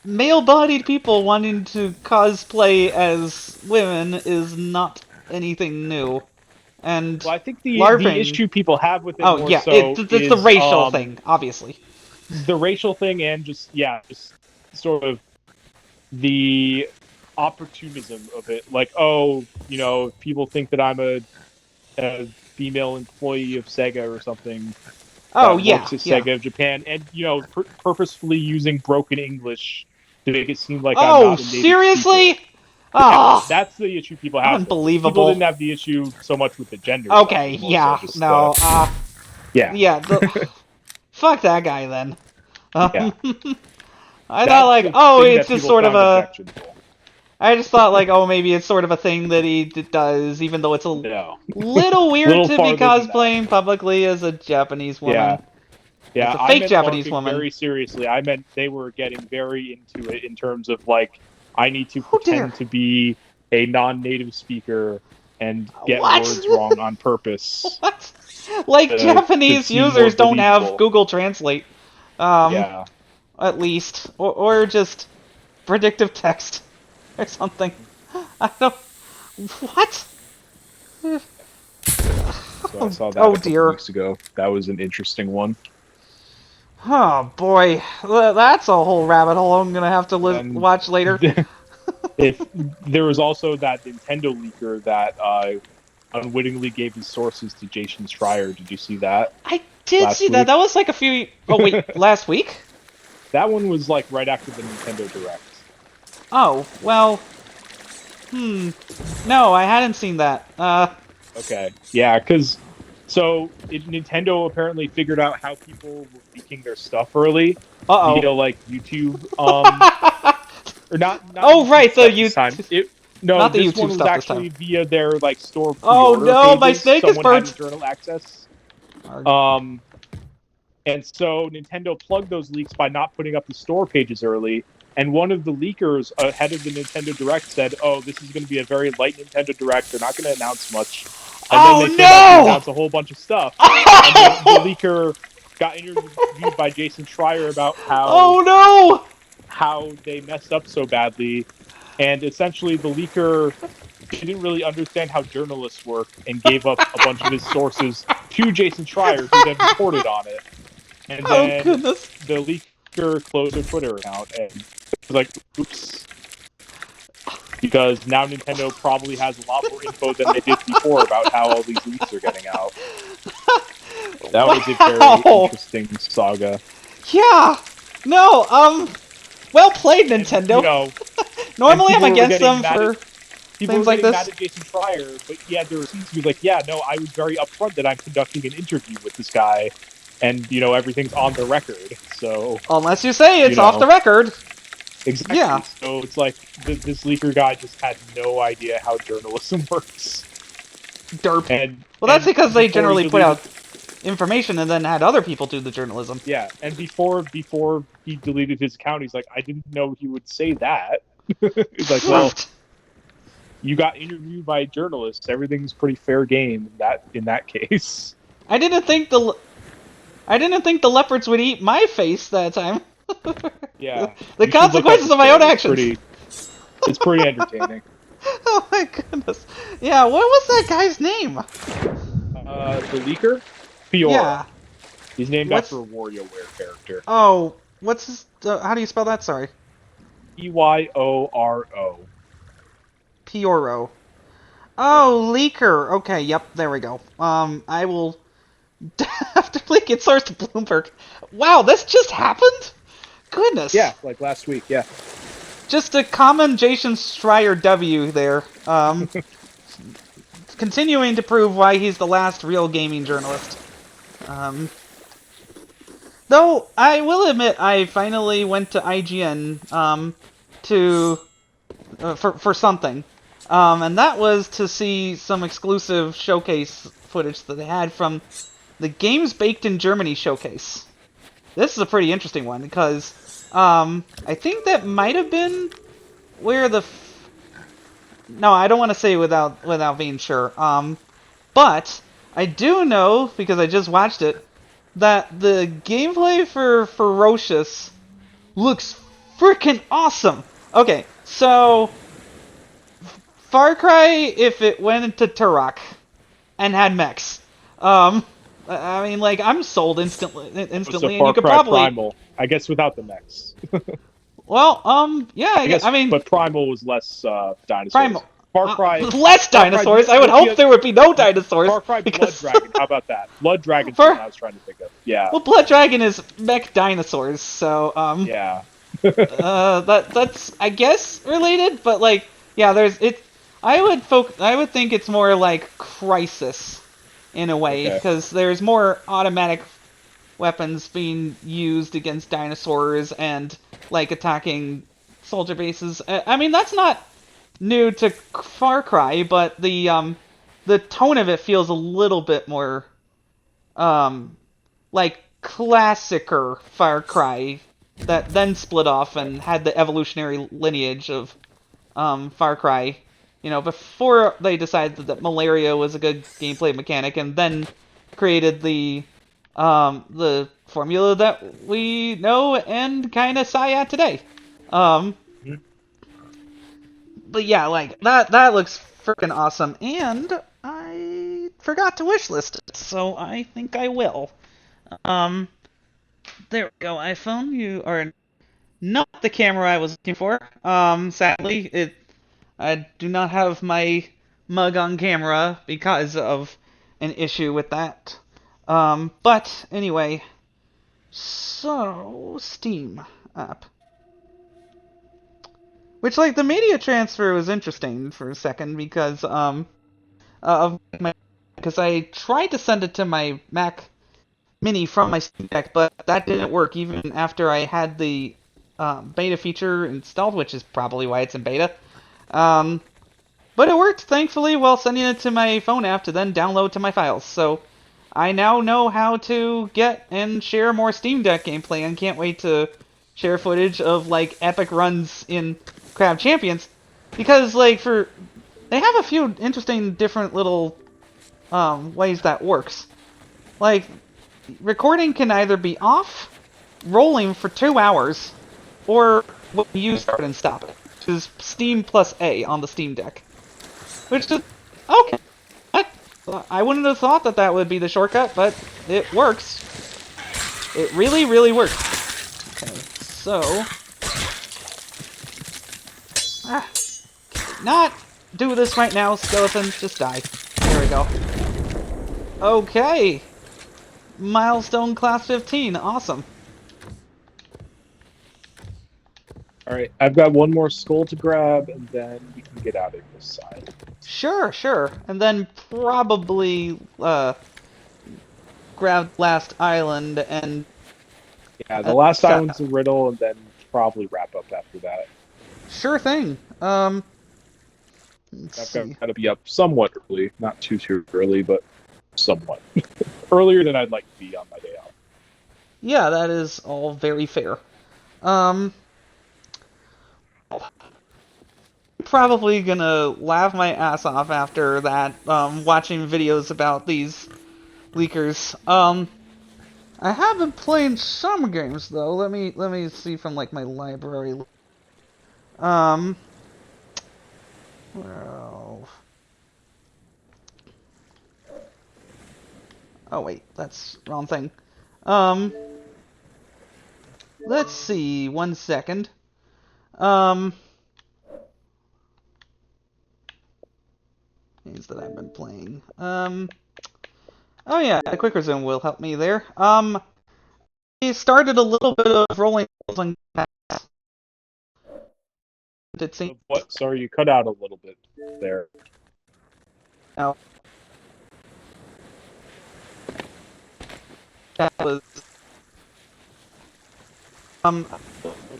male-bodied people wanting to cosplay as women is not anything new. And Well, I think the LARPing. issue people have with it Oh more yeah, so it's the is racial thing, obviously. the racial thing and just sort of the opportunism of it. Like, oh, if people think that I'm a female employee of Sega or something Oh that yeah, works at yeah. Sega of Japan, and purposefully using broken English to make it seem like I'm Oh not a native speaker. seriously? Yeah, Oh, that's the issue people have with it. People unbelievable. didn't have the issue so much with the gender stuff. It Okay, was more so yeah, just the no, yeah, yeah. Fuck that guy then. yeah. I thought That's like, the oh, thing it's that just people sort of found a. objectionable. I just thought like, oh, maybe it's sort of a thing that he does, even though it's a No, little a weird little to be farther than that. cosplaying publicly as a Japanese Yeah, woman. It's yeah. a I fake meant Japanese LARPing woman. very seriously. I meant they were getting very into it in terms of like, I need to Oh dear. pretend to be a non-native speaker and get What? words wrong on purpose What? Like to Japanese seem more users don't have believable. Google Translate, um, Yeah. at least, or just predictive text or something. I don't. What? So I saw that Oh a couple dear. weeks ago. That was an interesting one. Oh boy, that's a whole rabbit hole I'm gonna have to And watch later. then if there was also that Nintendo leaker that unwittingly gave his sources to Jason Schreier. Did you see that I did see last that. That week? was like a few. Oh wait, last week? That one was like right after the Nintendo Direct. Oh well. No, I hadn't seen that. Okay, yeah, because Nintendo apparently figured out how people were leaking their stuff early Uh via like YouTube, oh. or not Oh YouTube right, the stuff you. this time. No, Not the this YouTube one was stuff this time. actually via their like store Oh pre-order no, my pages. snake is Someone had burnt. internal access. Arg. And so Nintendo plugged those leaks by not putting up the store pages early. And one of the leakers ahead of the Nintendo Direct said, "Oh, this is going to be a very light Nintendo Direct. They're not going to announce much." And then Oh they came out to no! announce a whole bunch of stuff. And the leaker got interviewed by Jason Schreier about Oh no! how they messed up so badly. And essentially, the leaker didn't really understand how journalists work and gave up a bunch of his sources to Jason Schreier, who then reported on it. And Oh then goodness. the leaker closed their Twitter account and was like, oops. Because now Nintendo probably has a lot more info than they did before about how all these leaks are getting out. That was a very interesting saga. Yeah. No. Well played, And, Nintendo. and Normally I'm people were against getting them mad for. at people were things like getting mad this. at Jason Schreier, but he had the receipts. He was like, "Yeah, no, I was very upfront that I'm conducting an interview with this guy, and everything's on the record." So Unless you say you it's off the know record. exactly. Yeah. So it's like this leaker guy just had no idea how journalism works, Derp. and Well, that's because they before he generally put deleted, out information and then had other people do the journalism. yeah, and before he deleted his account, he's like, "I didn't know he would say that." He's like, "Well, you got interviewed by journalists. Everything's pretty fair game in that case." I didn't think the I didn't think the leopards would eat my face that time. Yeah, The you should look up the consequences of my own story. actions. It's pretty entertaining. Oh my goodness. Yeah, what was that guy's name? The leaker, Fiora. Yeah. He's named after What's a WarioWare character. Oh, what's his how do you spell that? Sorry. Eyorro. Pioro. Yep. Oh, leaker. Okay, yep, there we go. I will after leaking source to Bloomberg. Wow, this just happened? Goodness. Yeah, like last week. Yeah. Just a common Jason Schreier W there. Continuing to prove why he's the last real gaming journalist. Though I will admit, I finally went to IGN to for something, and that was to see some exclusive showcase footage that they had from the Games Baked in Germany showcase. This is a pretty interesting one because I think that might have been where the no, I don't want to say without being sure. But I do know because I just watched it that the gameplay for Ferocious looks freaking awesome. Okay, so Far Cry if it went into Turok and had mechs. I mean, like I'm sold instantly, So and you Far could Cry probably, Primal, I guess, without the mechs. well, yeah, I guess, I mean, but Primal was less dinosaurs. Primal. Far Cry, Less Far Cry, dinosaurs. I would hope there would be no dinosaurs Far Cry Blood because Dragon. How about that? Blood Dragon's the one Far, I was trying to think of. Yeah, well, Blood Dragon is mech dinosaurs, so yeah. that's I guess related, but like yeah, there's it. I would think it's more like Crisis in a way Okay. because there's more automatic weapons being used against dinosaurs and like attacking soldier bases. I mean that's not new to Far Cry, but the tone of it feels a little bit more like classicer Far Cry that then split off and had the evolutionary lineage of Far Cry. You know, before they decided that malaria was a good gameplay mechanic, and then created the formula that we know and kind of sigh at today. Um, Mhm. but yeah, like that looks freaking awesome, and I forgot to wishlist it, so I think I will. Um, there we go, iPhone. You are not the camera I was looking for. Sadly, I do not have my mug on camera because of an issue with that. But anyway, so Steam app, which like the media transfer was interesting for a second because of my because I tried to send it to my Mac Mini from my Steam Deck, but that didn't work even after I had the beta feature installed, which is probably why it's in beta. Um, but it worked, thankfully, while sending it to my phone app to then download to my files. So I now know how to get and share more Steam Deck gameplay and can't wait to share footage of like epic runs in Crab Champions. Because like they have a few interesting different little ways that works. Like recording can either be off, rolling for 2 hours, or when you start and stop it, which is Steam plus A on the Steam Deck. Which is okay. I wouldn't have thought that would be the shortcut, but it works. It really, really works. Okay, so not do this right now, skeleton. Just die. There we go. Okay. Milestone class 15. Awesome. All right, I've got one more skull to grab, and then we can get out of this side. Sure, sure. And then probably grab last island and Yeah, the last set. island's a riddle, and then probably wrap up after that. Sure thing. Let's I've see. got to be up somewhat early, not too early, but somewhat earlier than I'd like to be on my day off. Yeah, that is all very fair. Um, Probably gonna laugh my ass off after that, watching videos about these leakers. I have been playing some games though. Let me see from like my library. Um, well, oh wait, that's wrong thing. Um, let's see. 1 second. Um, Games that I've been playing. Oh yeah, a quick resume will help me there. I started a little bit of rolling on cats. It seems What? Sorry, you cut out a little bit there. now that was um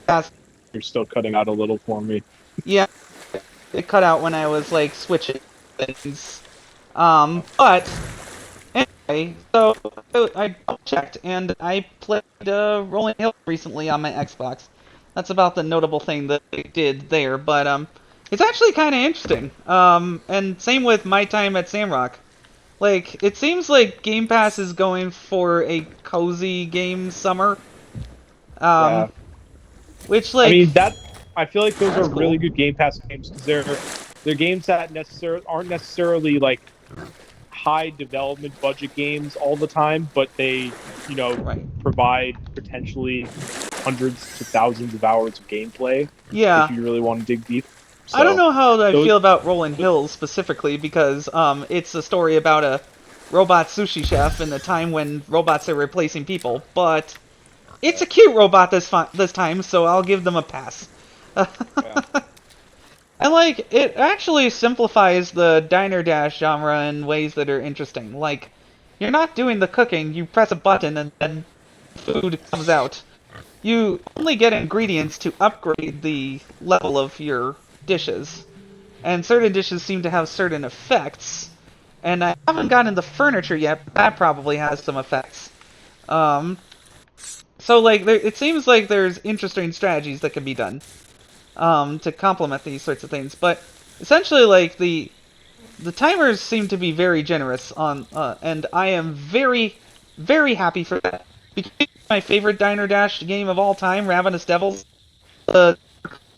past, You're still cutting out a little for me. yeah, it cut out when I was like switching things. But anyway, so I checked and I played Rolling Hill recently on my Xbox. That's about the notable thing that they did there, but it's actually kind of interesting. And same with my time at Samrock. Like, it seems like Game Pass is going for a cozy game summer. Um, Yeah, which I like mean I feel like those are that's really cool. good Game Pass games because they're games that aren't necessarily like high development budget games all the time, but they Right. provide potentially hundreds to thousands of hours of gameplay if Yeah. you really want to dig deep. I don't So know how I those, feel about Rolling Hills specifically because it's a story about a robot sushi chef in a time when robots are replacing people, but it's a cute robot this time, so I'll give them a pass. yeah, I like it actually simplifies the diner dash genre in ways that are interesting. Like you're not doing the cooking, you press a button and then food comes out. You only get ingredients to upgrade the level of your dishes. And certain dishes seem to have certain effects. And I haven't gotten the furniture yet, but that probably has some effects. Um, so like, it seems like there's interesting strategies that can be done to complement these sorts of things. But essentially, like the timers seem to be very generous on, and I am very happy for that. Because my favorite Diner Dash game of all time, Ravenous Devils, the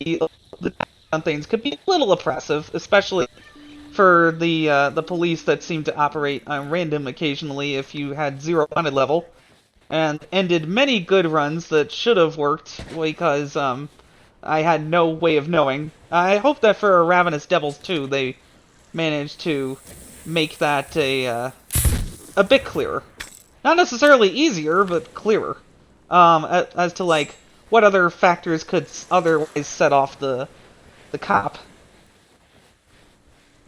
the on things could be a little oppressive, especially for the police that seem to operate on random occasionally if you had zero wanted level, and ended many good runs that should have worked because I had no way of knowing. I hope that for Ravenous Devils 2 they managed to make that a bit clearer. Not necessarily easier, but clearer. As to like what other factors could otherwise set off the cop.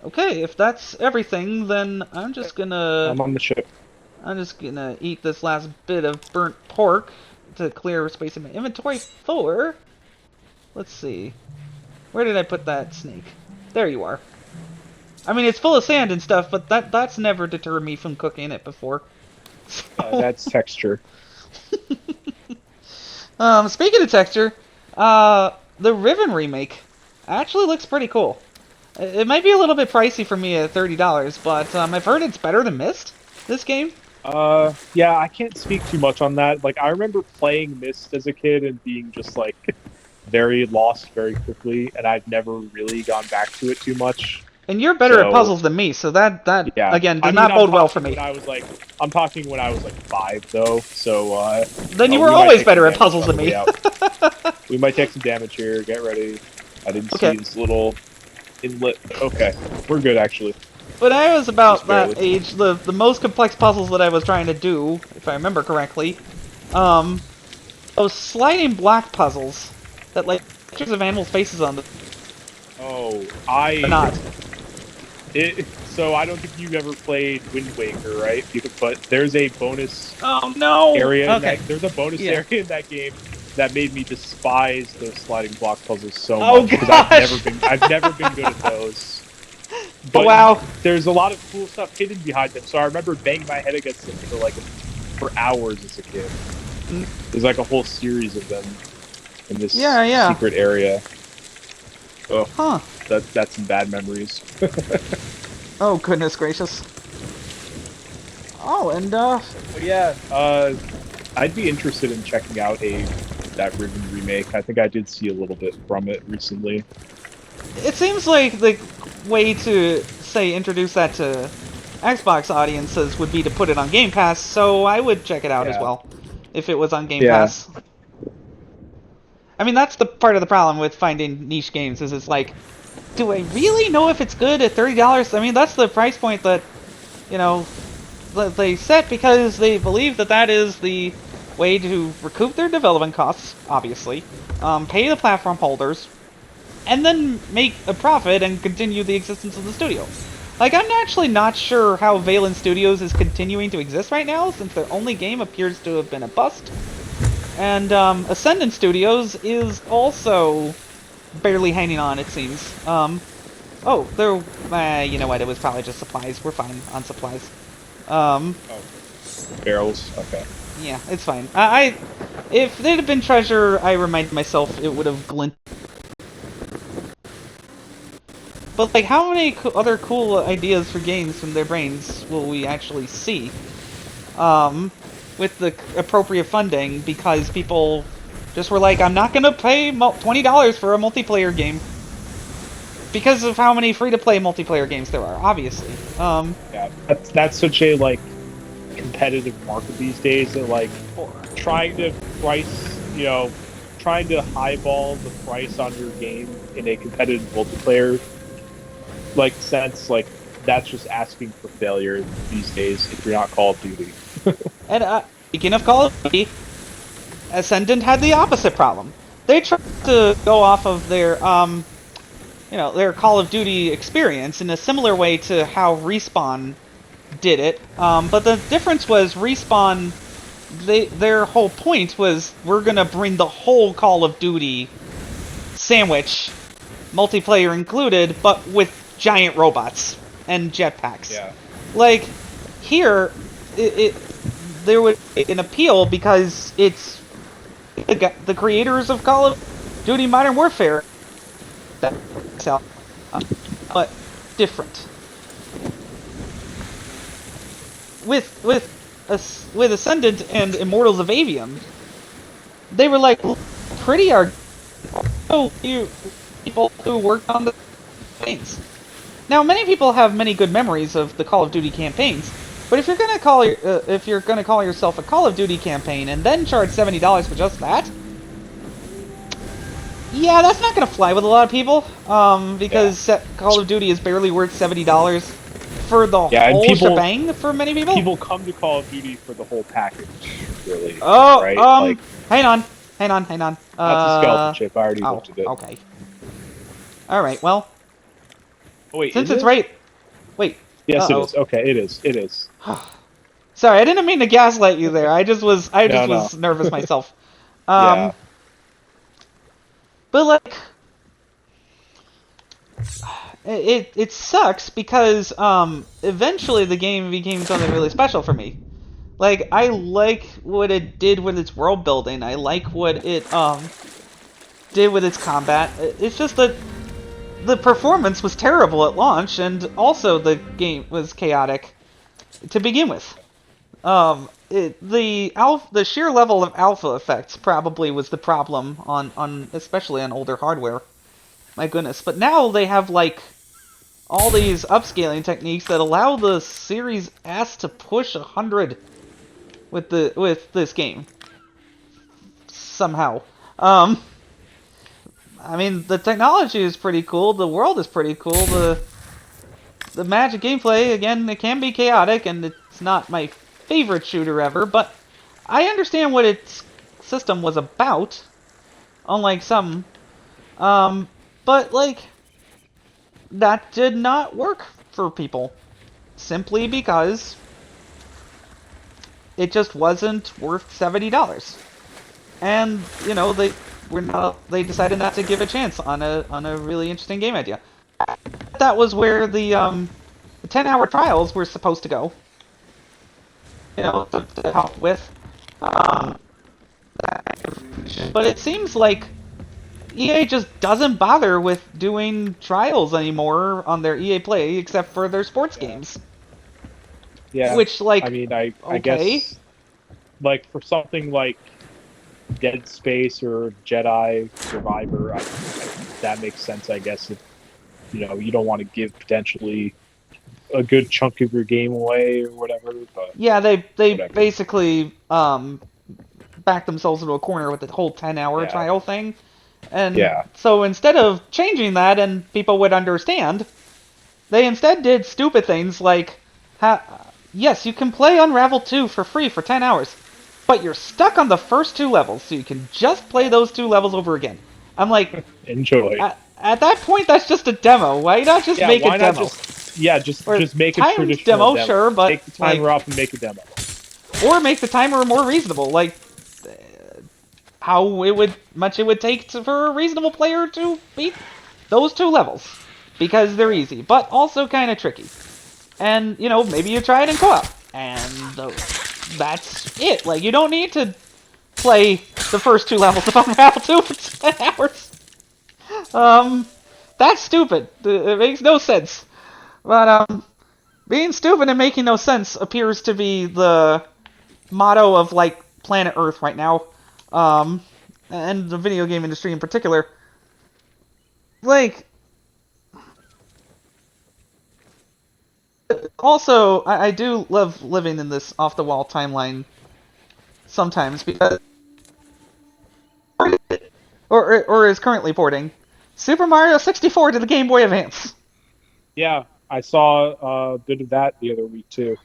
Okay, if that's everything, then I'm on the ship. I'm just gonna eat this last bit of burnt pork to clear space in my inventory for. Let's see, where did I put that snake? There you are. I mean, it's full of sand and stuff, but that's never deterred me from cooking it before. Yeah, So, that's texture. speaking of texture, the Riven remake actually looks pretty cool. It might be a little bit pricey for me at $30, but I've heard it's better than Myst, this game. Yeah, I can't speak too much on that. Like, I remember playing Myst as a kid and being just like very lost very quickly, and I've never really gone back to it too much. And you're better at So, puzzles than me, so that yeah, again I does mean, not bode well for me. I'm talking when I was like 5, though. So, Then you were we might always take some better at damage puzzles on than the way me. out. We might take some damage here. Get ready. I didn't see Okay. this little inlet. Okay, we're good actually. When I was Just about barely. that age, the most complex puzzles that I was trying to do, if I remember correctly, those sliding block puzzles that like pictures of animals' faces on the Oh, not. So I don't think you've ever played Wind Waker, right? But there's a bonus Oh no! area in Okay. there's a bonus Yeah. area in that game that made me despise those sliding block puzzles so Oh much because gosh! I've never been good at those. Oh But wow! there's a lot of cool stuff hidden behind them. So I remember banging my head against them for hours as a kid. There's like a whole series of them in this Yeah. secret area. Oh, Huh. that's some bad memories. Oh goodness gracious. Oh, and But yeah, I'd be interested in checking out that Riven remake. I think I did see a little bit from it recently. it seems like the way to say introduce that to Xbox audiences would be to put it on Game Pass, so I would check it out as Yeah. well if it was on Game Yeah. Pass. I mean, that's the part of the problem with finding niche games, is it's like, do I really know if it's good at $30? I mean, that's the price point that, you know, that they set because they believe that that is the way to recoup their development costs, obviously, pay the platform holders, and then make a profit and continue the existence of the studio. Like, I'm actually not sure how Valen Studios is continuing to exist right now, since their only game appears to have been a bust. And Ascendant Studios is also barely hanging on, it seems. Oh, there. You know what? It was probably just supplies. We're fine on supplies. Oh, barrels. Okay. Yeah, it's fine. If it had been treasure, I remind myself it would have glinted. But like, how many other cool ideas for games from their brains will we actually see? With the appropriate funding, because people just were like, I'm not gonna pay $20 for a multiplayer game. Because of how many free-to-play multiplayer games there are, obviously. Yeah, that's such a competitive market these days that trying to trying to highball the price on your game in a competitive multiplayer sense, that's just asking for failure these days if you're not Call of Duty. And speaking of Call of Duty, Ascendant had the opposite problem. They tried to go off of their their Call of Duty experience in a similar way to how Respawn did it. But the difference was Respawn, their whole point was, we're gonna bring the whole Call of Duty sandwich, multiplayer included, but with giant robots and jetpacks. Yeah. Like, here, there would be an appeal because it's the creators of Call of Duty Modern Warfare, but different. With Ascendant and Immortals of Avium, they were like pretty you people who worked on the campaigns. Now, many people have many good memories of the Call of Duty campaigns, but if you're gonna call yourself a Call of Duty campaign and then charge $70 for just that, yeah, that's not gonna fly with a lot of people. Because Call of Duty is barely worth $70 for the whole shebang for many people. People come to Call of Duty for the whole package, really. Oh, right? hang on. That's a skeleton chip. I already looked at it. Okay. All right. Well. Oh, wait, since is it's it? right. Wait. Yes, it is. Okay, it is. It is. Sorry, I didn't mean to gaslight you there. I just was nervous myself. Yeah. But like, it sucks because eventually the game became something really special for me. Like, I like what it did with its world building. I like what it did with its combat. It's just that the performance was terrible at launch, and also the game was chaotic to begin with. The sheer level of alpha effects probably was the problem on especially on older hardware. My goodness. But now they have all these upscaling techniques that allow the Series S to push 100 with this game. Somehow. I mean, the technology is pretty cool, the world is pretty cool, the magic gameplay, again, it can be chaotic, and it's not my favorite shooter ever, but I understand what its system was about, unlike some But like that did not work for people simply because it just wasn't worth $70. And they decided not to give a chance on a really interesting game idea. That was where the 10-hour trials were supposed to go. To help with. Um, but it seems like EA just doesn't bother with doing trials anymore on their EA Play except for their sports Yeah. games. Yeah. Which, I like, mean, I okay. guess like for something like Dead Space or Jedi Survivor, that makes sense. I guess if you don't want to give potentially a good chunk of your game away or whatever, but Yeah, they whatever. basically backed themselves into a corner with the whole 10-hour Yeah. trial thing. And Yeah. so instead of changing that and people would understand, they instead did stupid things like, yes, you can play Unravel 2 for free for 10 hours, but you're stuck on the first two levels, so you can just play those two levels over again. I'm like, Enjoy. at that point, that's just a demo. Why not just Yeah, make a why not demo? just yeah, just Or just make a timed traditional demo, demo. sure, but Take the like, timer off and make a demo. or make the timer more reasonable. Like, how it would take for a reasonable player to beat those two levels because they're Yeah. easy, but also kind of tricky. And maybe you try it in co-op, and that's it. Like you don't need to play the first two levels of Unravel 2 for 10 hours. Um, that's stupid. It makes no sense. But being stupid and making no sense appears to be the motto of like planet Earth right now, um, and the video game industry in particular. Like, also, I do love living in this off the wall timeline sometimes because, or is currently porting Super Mario 64 to the Game Boy Advance. Yeah, I saw a bit of that the other week too.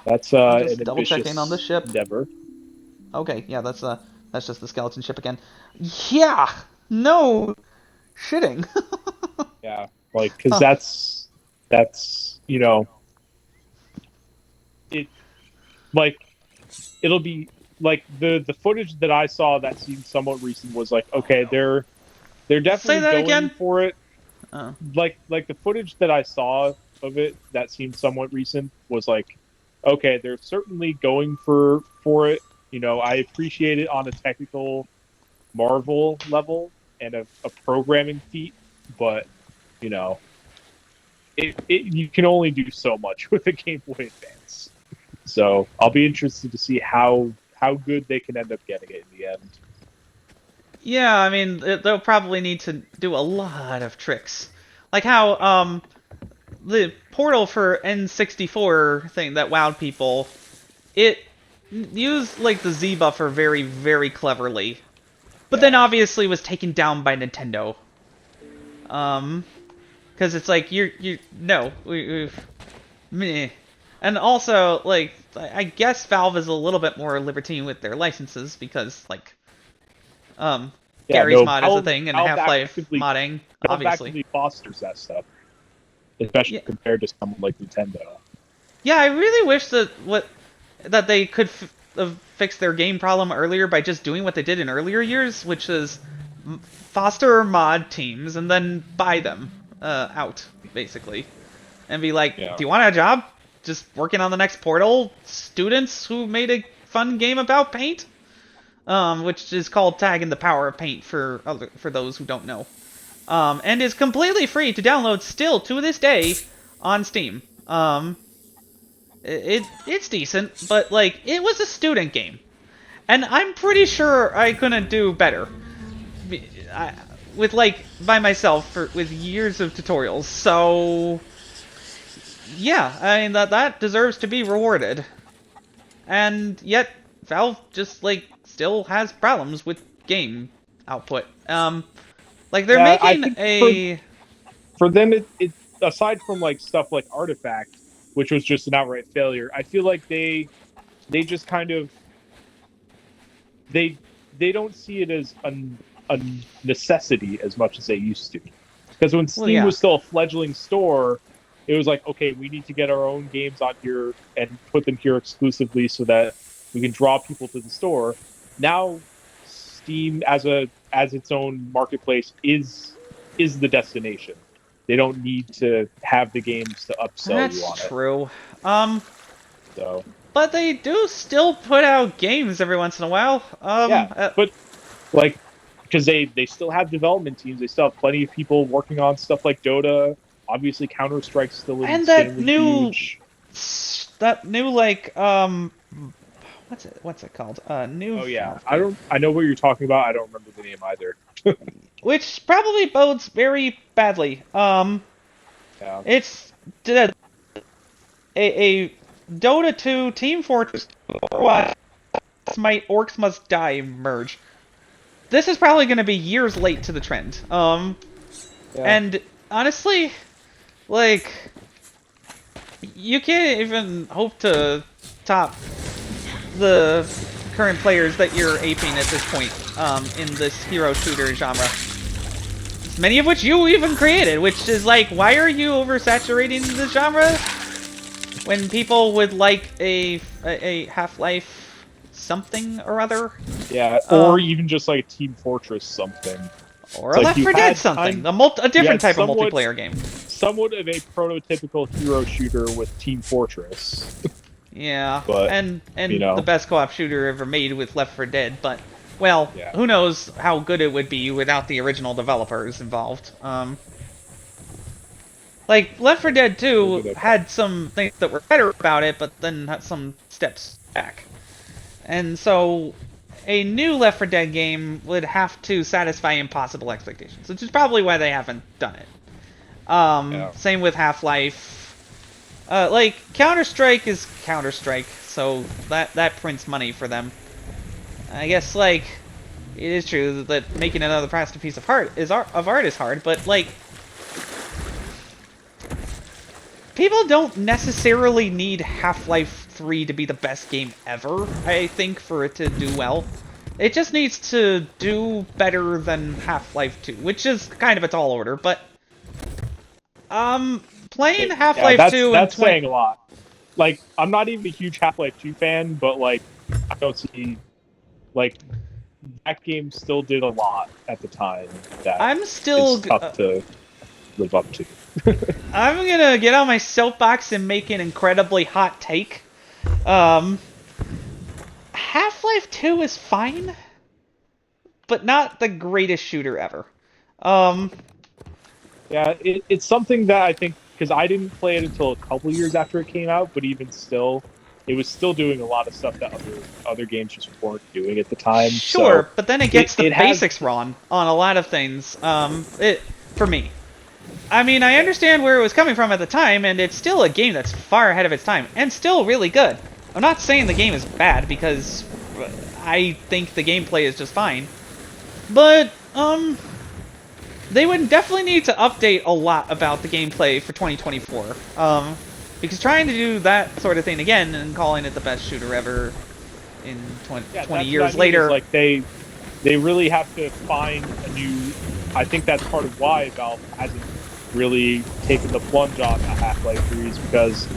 That's I'm an just double checking on the ambitious ship. endeavor. Okay, yeah, that's just the skeleton ship again. Yeah, no shitting. Yeah, like because Huh. that's it like it'll be like the footage that I saw that seemed somewhat recent was like okay they're Say definitely that going again. for it. Oh. Like the footage that I saw of it that seemed somewhat recent was like okay they're certainly going for it. I appreciate it on a technical marvel level and a programming feat, but you know you can only do so much with a Game Boy Advance. So I'll be interested to see how good they can end up getting it in the end. Yeah, I mean, they'll probably need to do a lot of tricks. Like how the portal for N64 thing that wowed people, it used like the Z buffer very, very cleverly. But then Yeah, obviously was taken down by Nintendo. Um, because it's like you no, we've meh. And also like I guess Valve is a little bit more libertine with their licenses because like um yeah. Gary's No, mod is a thing and Valve Half-Life actively modding, Valve obviously. actively fosters that stuff, especially Yeah, compared to someone like Nintendo. yeah. I really wish that they could fix their game problem earlier by just doing what they did in earlier years, which is foster mod teams and then buy them out basically, and be like, Yeah, "Do you want a job? Just working on the next Portal? Students who made a fun game about paint, which is called Tag in the Power of Paint for those who don't know." And is completely free to download still to this day on Steam. It's decent, but like it was a student game, and I'm pretty sure I couldn't do better. I, with like by myself with years of tutorials. So yeah, I mean that deserves to be rewarded. And yet Valve just like still has problems with game output. Like they're yeah. I making think a for them it aside from like stuff like Artifact, which was just an outright failure, I feel like they just kind of they they don't see it as a necessity as much as they used to. Because when Well, Steam yeah. was still a fledgling store, it was like, okay, we need to get our own games on here and put them here exclusively so that we can draw people to the store. Now, Steam as its own marketplace is the destination. They don't need to have the games to upsell you That's on it. true. So But they do still put out games every once in a while. yeah, but like because they still have development teams, they still have plenty of people working on stuff like Dota. Obviously, Counter Strike's still and that insanely new, huge. like, what's it called? New, Oh yeah, okay. I know what you're talking about. I don't remember the name either. Which probably bodes very badly. Yeah, It's a Dota 2 Team Fortress Overwatch Smite Orcs Must Die merge. This is probably going to be years late to the trend. yeah, And honestly, like, you can't even hope to top the current players that you're aping at this point in this hero shooter genre. Many of which you even created, which is like, why are you oversaturating the genre when people would like a Half-Life something or other? yeah. Or Um, even just like Team Fortress something. or It's a like Left 4 Dead something, a you different had type of multiplayer game. somewhat of a prototypical hero shooter with Team Fortress, Yeah, but and you the know, best co-op shooter ever made with Left 4 Dead, but well, yeah, who knows how good it would be without the original developers involved. Like Left 4 Dead very 2 good at that. had some things that were better about it, but then had some steps back. And so a new Left 4 Dead game would have to satisfy impossible expectations, which is probably why they haven't done it. Yeah, Same with Half-Life. Like Counter-Strike is Counter-Strike, so that prints money for them. I guess like it is true that making another masterpiece of art is hard, but like people don't necessarily need Half-Life 3 to be the best game ever, I think, for it to do well. It just needs to do better than Half-Life 2, which is kind of a tall order, but playing yeah. Half-Life 2 in That's 20 saying a lot. Like, I'm not even a huge Half-Life 2 fan, but like, I don't see like that game still did a lot at the time that I'm is still tough to live up to. I'm gonna get on my soapbox and make an incredibly hot take. Um Half-Life 2 is fine, but not the greatest shooter ever. Um Yeah, it's something that I think because I didn't play it until a couple years after it came out, but even still, it was still doing a lot of stuff that other games just weren't doing at the time. So Sure, but then it gets the it has basics wrong on a lot of things. It for me. I mean, I understand where it was coming from at the time, and it's still a game that's far ahead of its time, and still really good. I'm not saying the game is bad, because I think the gameplay is just fine. But, they would definitely need to update a lot about the gameplay for 2024. Because trying to do that sort of thing again and calling it the best shooter ever in 20 yeah, 20 that's what years I mean, is later. like they really have to find a new. I think that's part of why Valve hasn't really taken the plunge on the Half-Life 3s because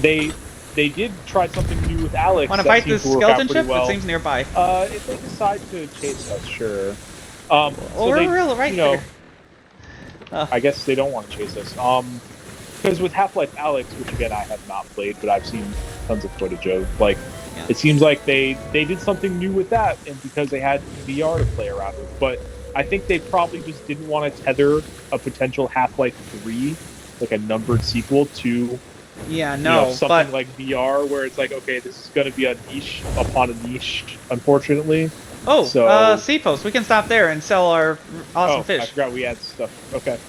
they did try something new with Alex Want to that fight seemed this to work out skeleton pretty ship? It well. seems nearby. If they decide to chase us, sure. Oh, So we're they, real right you know, there. I guess they don't want to chase us. Because with Half-Life Alex, which again I have not played, but I've seen tons of footage of, like, Yeah. it seems like they did something new with that, and because they had VR to play around with. But I think they probably just didn't want to tether a potential Half-Life 3, like a numbered sequel, to Yeah, you know, no, something but like VR, where it's like, okay, this is going to be a niche upon a niche, unfortunately. oh, So, sea post. We can stop there and sell our awesome oh, I fish. forgot we had stuff. Okay,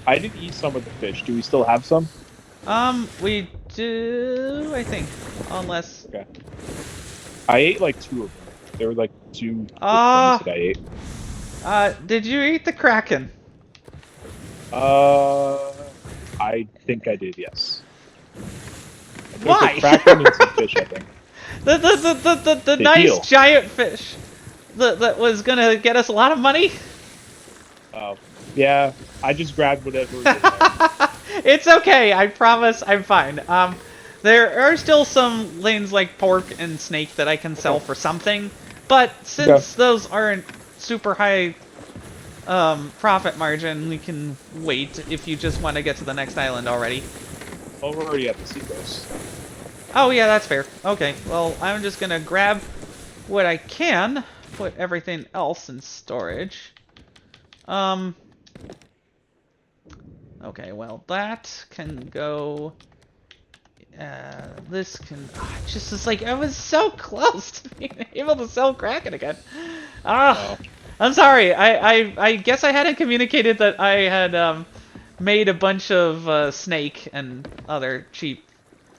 I did eat some of the fish. Do we still have some? We do, I think, unless. Okay. I ate like two of them. There were like two big things Uh, that I ate. did you eat the kraken? Uh, I think I did, yes. I took a Why? kraken and some fish, I think. The To nice heal. giant fish. that was gonna get us a lot of money? Oh, yeah. I just grabbed whatever was in there. It's okay. I promise I'm fine. There are still some lanes like pork and snake that I can sell Okay. for something, but Okay. since those aren't super high profit margin, we can wait if you just want to get to the next island already. Well, we're already at the seacoast. Oh yeah, that's fair. Okay, well I'm just gonna grab what I can, put everything else in storage. Okay, well that can go. This can. Just is like I was so close to being able to sell Kraken again. Ah, Oh, I'm sorry. I guess I hadn't communicated that I had made a bunch of snake and other cheap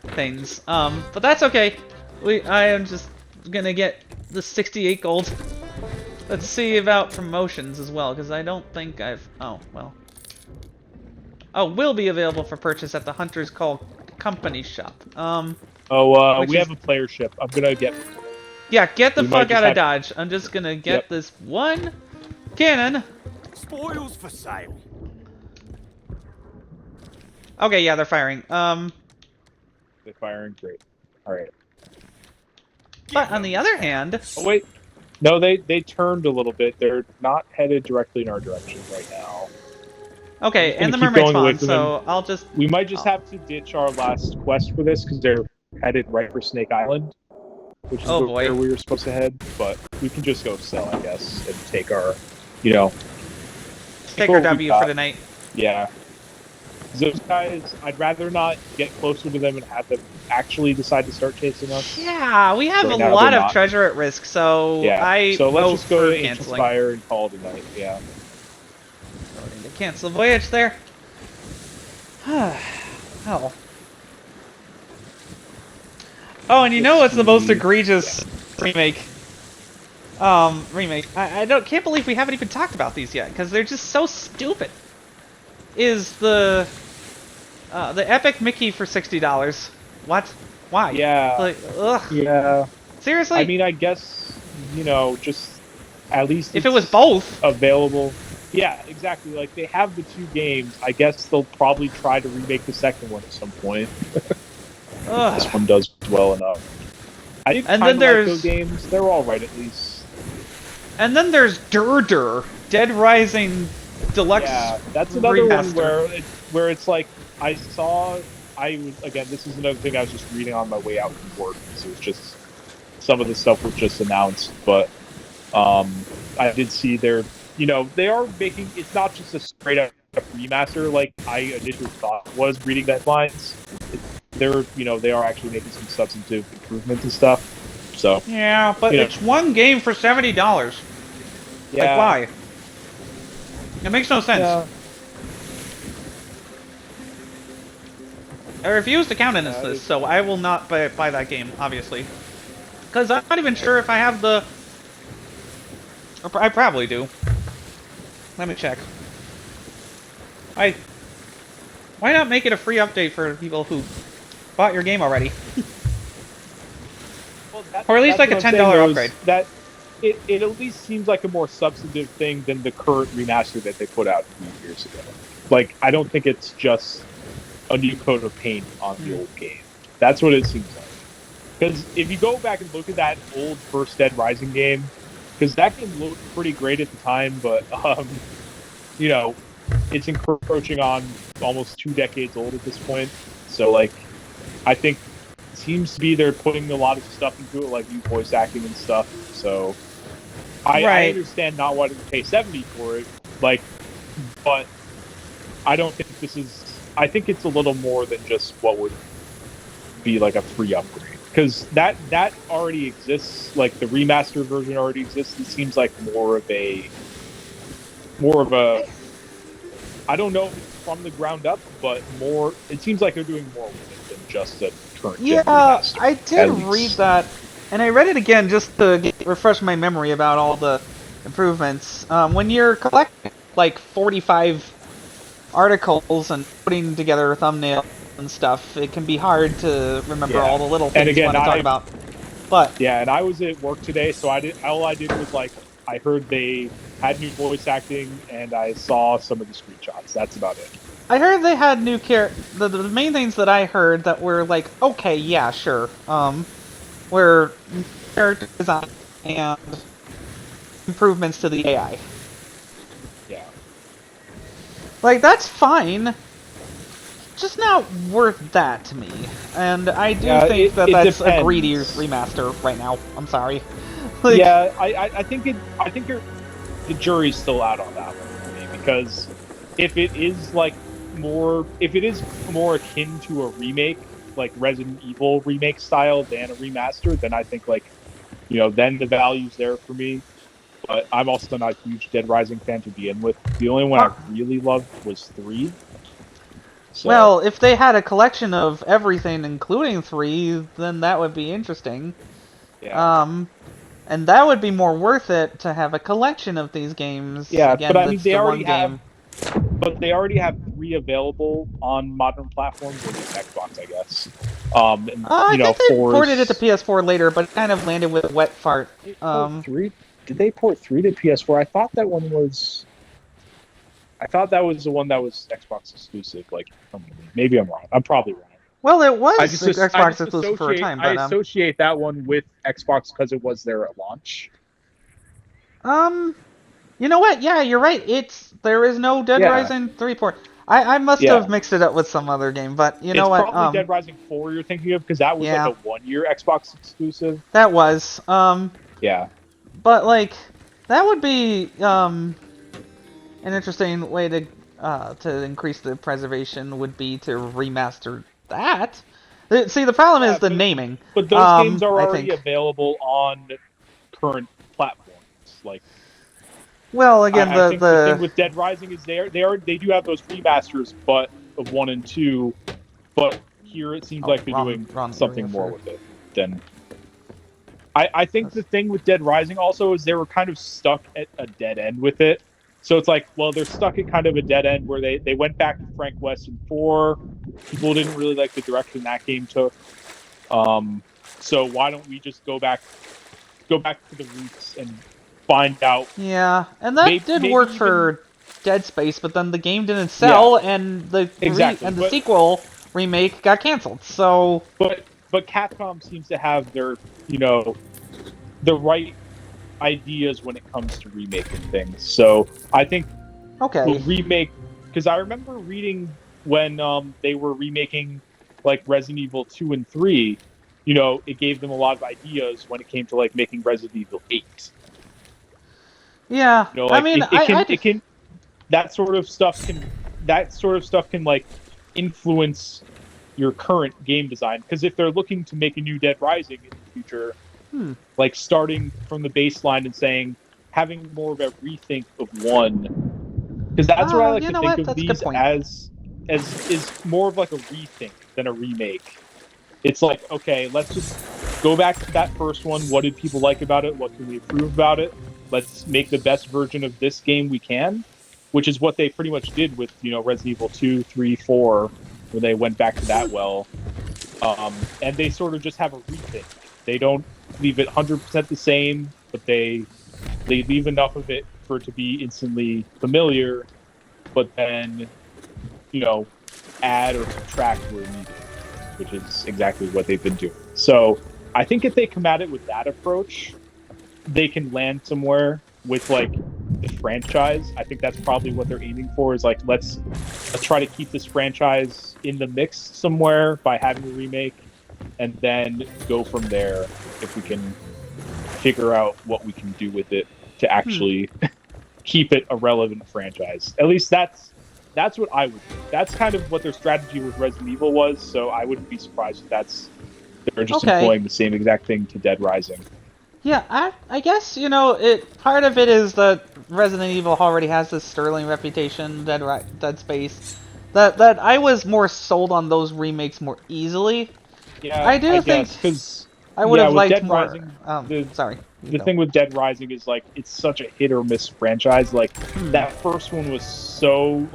things. But that's okay. I am just gonna get the 68 gold. Let's see about promotions as well, because I don't think I've. Oh well. Oh, will be available for purchase at the Hunter's Call Company shop. Which we is have a player ship. I'm gonna get. yeah. Get the We might fuck just out of have. Dodge. I'm just gonna get Yep. this one cannon. Spoils for sale. Okay, yeah, they're firing. They're firing. Great. All right. But on the other hand, Oh wait. No, they turned a little bit. They're not headed directly in our direction right now. okay, Just and gonna the keep mermaid going away spawn. from them. So I'll just. We might just Oh, have to ditch our last quest for this because they're headed right for Snake Island, which is oh where boy. we were supposed to head. But we can just go sell, I guess, and take our, you know, Take what our we W got. for the night. Yeah. Those guys, I'd rather not get closer to them and have them actually decide to start chasing us. Yeah, we have Right a now, lot they're of not. treasure at risk, so Yeah. I So let's vote just go for to Ancient canceling. Spire and call it a night. Yeah. Voting to cancel the voyage there. Hell. Oh, and you know what's the most egregious remake? Remake. I can't believe we haven't even talked about these yet because they're just so stupid. Is the Epic Mickey for $60? What? Why? Yeah. Like, ugh. Yeah. Seriously? I mean, I guess, just at least if it was it's both. available. Yeah, exactly. Like, they have the two games. I guess they'll probably try to remake the second one at some point. Ugh. This one does well enough. I did And kind then of like there's- those games. They're all right, at least. And then there's Durder, Dead Rising Deluxe. Yeah, that's another one remaster. where it's like again, this is another thing I was just reading on my way out from work. So it was just some of the stuff was just announced, but I did see they are making. It's not just a straight up remaster like I initially thought it was reading that lines. They are actually making some substantive improvements and stuff. So Yeah, but it's one game for $70. yeah, Like, why? It makes no sense. Yeah. I refuse to count in this, it's- so I will not buy that game, obviously. Because I'm not even sure if I have the... I probably do. Let me check. Why not make it a free update for people who bought your game already? Well, Or at least that's like a what I'm $10 saying, though, is upgrade. That it at least seems like a more substantive thing than the current remaster that they put out a few years ago. Like, I don't think it's just a new coat of paint on the old game. That's what it seems like. Because if you go back and look at that old First Dead Rising game, because that game looked pretty great at the time, but it's encroaching on almost 2 decades old at this point. So, like, I think it seems to be they're putting a lot of stuff into it, like new voice acting and stuff. So, I understand not wanting to pay $70 for it, but I don't think this is. I think it's a little more than just what would be like a free upgrade, because that already exists. Like, the remaster version already exists. It seems like more of a. I don't know if it's from the ground up, but more. It seems like they're doing more with it than just a current gen Yeah, remaster. I at did least. read that, and I read it again just to refresh my memory about all the improvements. When you're collecting like 45 articles and putting together thumbnails and stuff, it can be hard to remember Yeah. all the little And things you again, want to talk about. But yeah, and I was at work today, so all I did was like I heard they had new voice acting, and I saw some of the screenshots. That's about it. I heard they had new the main things that I heard that were like, okay, yeah, sure. Were character design and improvements to the AI. Yeah. Like, that's fine. Just not worth that to me. And I do think that that's depends. a greedy remaster right now. I'm sorry. Like, Yeah, I think the jury's still out on that one for me, because if it is more akin to a remake, like Resident Evil remake style than a remaster, then I think then the value's there for me. But I'm also not a huge Dead Rising fan to begin with. The only one I really loved was 3. So, well, if they had a collection of everything, including 3, then that would be interesting. yeah. And that would be more worth it to have a collection of these games. Yeah, Again, but I mean, that's the one game. they already have 3 available on modern platforms, or just Xbox, I guess. And I think they 4's... ported it to PS4 later, but it kind of landed with a wet fart. Did they port 3 to PS4? I thought that was the one that was Xbox exclusive. Maybe I'm wrong. I'm probably wrong. Well, it was I Xbox exclusive for a time, but associate that one with Xbox because it was there at launch. you know what? Yeah, you're right. There is no Dead Rising 3 port. I must have mixed it up with some other game, but you know what? It's probably Dead Rising 4 you're thinking of, because that was like a 1-year Xbox exclusive. That was. Yeah. But that would be an interesting way to increase the preservation would be to remaster that. See, the problem is the naming. But those games are already available on current platforms. Well, again, I think the thing with Dead Rising is they do have those remasters, but of 1 and 2. But here it seems like they're doing something more with it than. I think the thing with Dead Rising also is they were kind of stuck at a dead end with it. So it's they're stuck at kind of a dead end where they went back to Frank West in 4. People didn't really like the direction that game took. So why don't we just go back to the roots and find out? Yeah, and that did work for Dead Space, but then the game didn't sell, and the sequel remake got canceled. So, but Capcom seems to have their the right ideas when it comes to remaking things. So I think the remake, because I remember reading when they were remaking Resident Evil 2 and 3, it gave them a lot of ideas when it came to making Resident Evil 8. Yeah, I mean, that sort of stuff can influence your current game design, because if they're looking to make a new Dead Rising in the future, starting from the baseline and having more of a rethink of 1, because that's what I like to think of these as is more of a rethink than a remake. It's okay, let's just go back to that first one. What did people like about it? What can we improve about it? Let's make the best version of this game we can, which is what they pretty much did with Resident Evil 2, 3, 4, when they went back to that well. And they sort of just have a rethink. They don't leave it 100% the same, but they leave enough of it for it to be instantly familiar, but then add or subtract where needed, which is exactly what they've been doing. So I think if they come at it with that approach, they can land somewhere with the franchise. I think that's probably what they're aiming for, is let's try to keep this franchise in the mix somewhere by having a remake, and then go from there if we can figure out what we can do with it to actually keep it a relevant franchise. At least that's what I would do. That's kind of what their strategy with Resident Evil was, so I wouldn't be surprised if they're just employing the same exact thing to Dead Rising. Yeah, I guess, part of it is that Resident Evil already has this sterling reputation, Dead Space, that I was more sold on those remakes more easily. Yeah, I think because I would have liked Dead more. Rising, sorry. The thing with Dead Rising is it's such a hit or miss franchise. That first one was so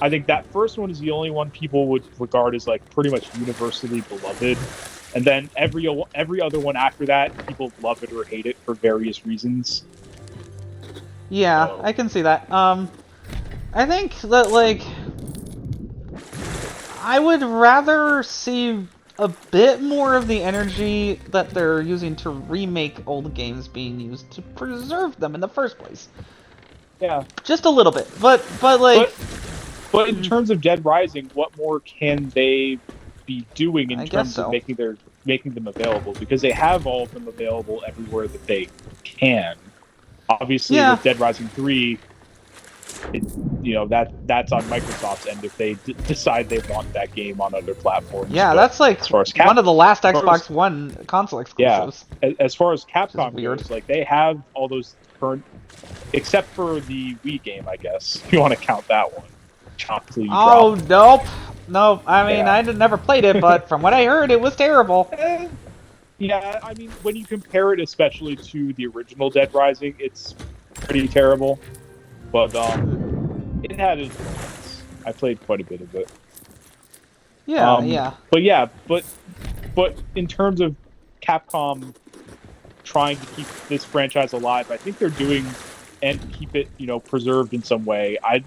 I think that first one is the only one people would regard as pretty much universally beloved. And then every other one after that, people love it or hate it for various reasons. Yeah, So, I can see that. I think that, like, I would rather see a bit more of the energy that they're using to remake old games being used to preserve them in the first place. yeah. Just a little bit, but like, But in terms of Dead Rising, what more can they be doing in I guess terms of so. making them available? Because they have all of them available everywhere that they can. Obviously, Yeah, with Dead Rising 3, that's on Microsoft's end if they decide they want that game on other platforms. yeah, But that's like as far as one of the last as far as Xbox One console yeah, exclusives, as far as which is Capcom weird. goes, like they have all those current, except for the Wii game, I guess if you want to count that one. Chop till you drop. Oh, nope. Nope. I mean, Yeah. never played it, but from what I heard, it was terrible. Yeah, I mean, when you compare it especially to the original Dead Rising, it's pretty terrible. But it had its moments. I played quite a bit of it. Yeah, yeah. But yeah, but in terms of Capcom trying to keep this franchise alive, I think they're doing and keep it, preserved in some way. I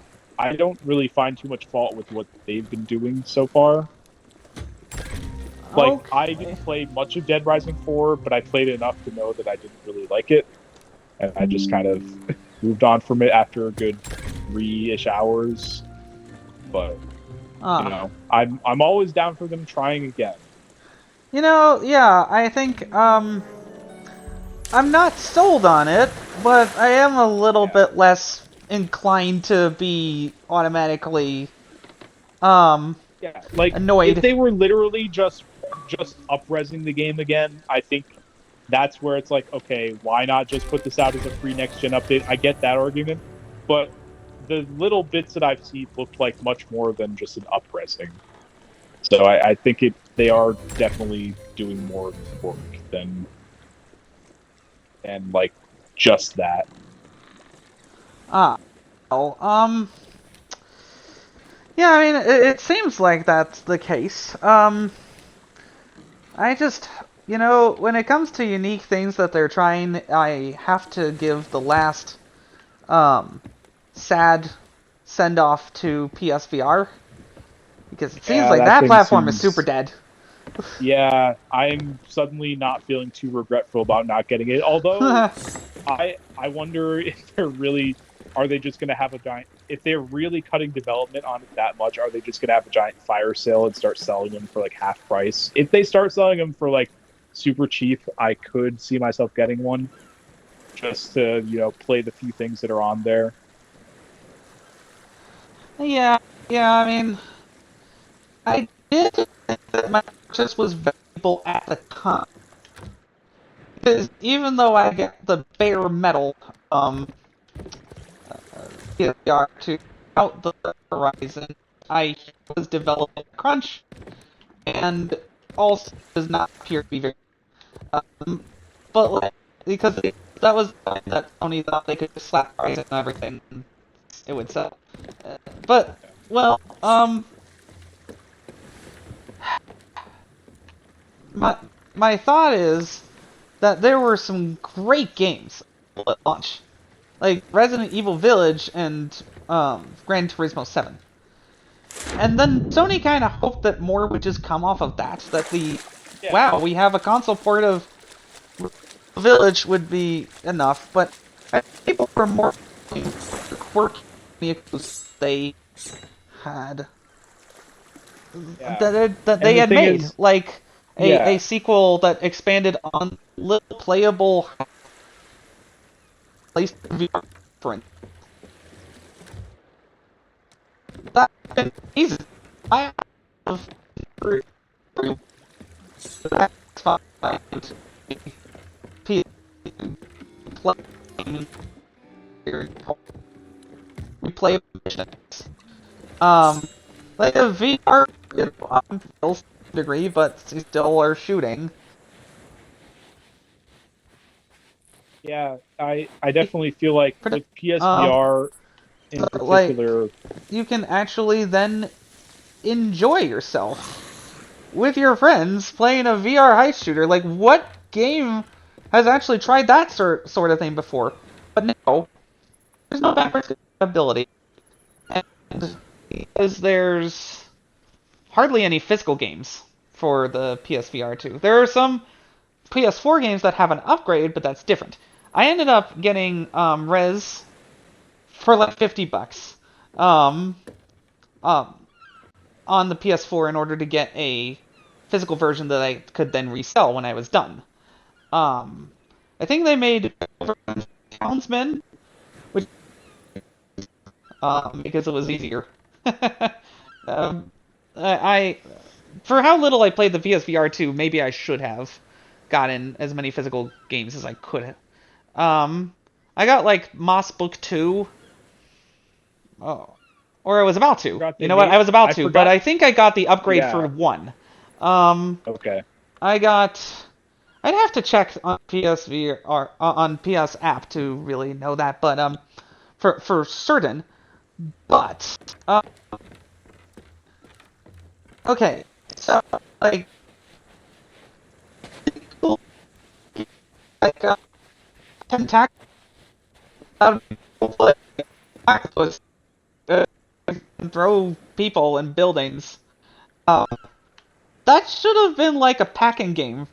don't really find too much fault with what they've been doing so far. Like, I Okay. didn't play much of Dead Rising 4, but I played enough to know that I didn't really like it. And I just kind of moved on from it after a good 3-ish hours. But, Ah. I'm always down for them trying again. Yeah, I think, I'm not sold on it, but I am a little Yeah. bit less inclined to be automatically, um, Yeah. Like, if annoyed. they were literally just up-resing the game again, I think that's where it's like, okay, why not just put this out as a free next-gen update? I get that argument. But the little bits that I've seen looked like much more than just an up-resing. So I think they are definitely doing more work than and like just that. Ah. Well, yeah, I mean, it seems like that's the case. I just, when it comes to unique things that they're trying, I have to give the last, sad send-off to PSVR, because it seems Yeah, like that that thing platform is super seems. dead. Yeah, I'm suddenly not feeling too regretful about not getting it. Although I wonder if they're really are they just going to have a giant if they're really cutting development on it that much, are they just going to have a giant fire sale and start selling them for like half price? If they start selling them for like super cheap, I could see myself getting one just to, play the few things that are on there. Yeah, yeah, I mean, I did think that my purchase was valuable at the time. Because even though I get the bare metal, PSVR to out the Horizon, I was developing crunch, and also does not appear to be very. Um, but like, because that was the time that Sony thought they could just slap price and everything, and it would sell. But well, my my thought is that there were some great games at launch, like Resident Evil Village and Gran Turismo 7. And then Sony kind of hoped that more would just come off of that. That Yeah. wow, we have a console port of Village would be enough, but I think people were more quirky vehicles they had Yeah. that they And the had thing made, is, like a yeah. sequel that expanded on little playable place VR for that easy. I have Xbox P playing replay missions. Like a VR, I'm still to a degree, but still are shooting. Yeah, I definitely feel like with Um, PSVR in like particular, you can actually then enjoy yourself. with your friends playing a VR heist shooter. Like, what game has actually tried that sort of thing before? But no, there's no backwards compatibility, and because there's hardly any physical games for the PSVR 2. There are some PS4 games that have an upgrade, but that's different. I ended up getting Res for like $50 um, um, on the PS4 in order to get a physical version that I could then resell when I was done. Um, I think they made Townsman, which because it was easier. um, I for how little I played the PSVR 2, maybe I should have gotten as many physical games as I could have. I got like Moss Book 2. Oh, or I was about to. Forgot You they know what? made. I was about I to, but forgot. I think I got the upgrade for Yeah. 1. Um, Okay. I got. I'd have to check on PSV or on PS app to really know that, but for certain. But okay, so like people like tentac play octopus, uh, throw people in buildings. Um, that should have been like a packing game.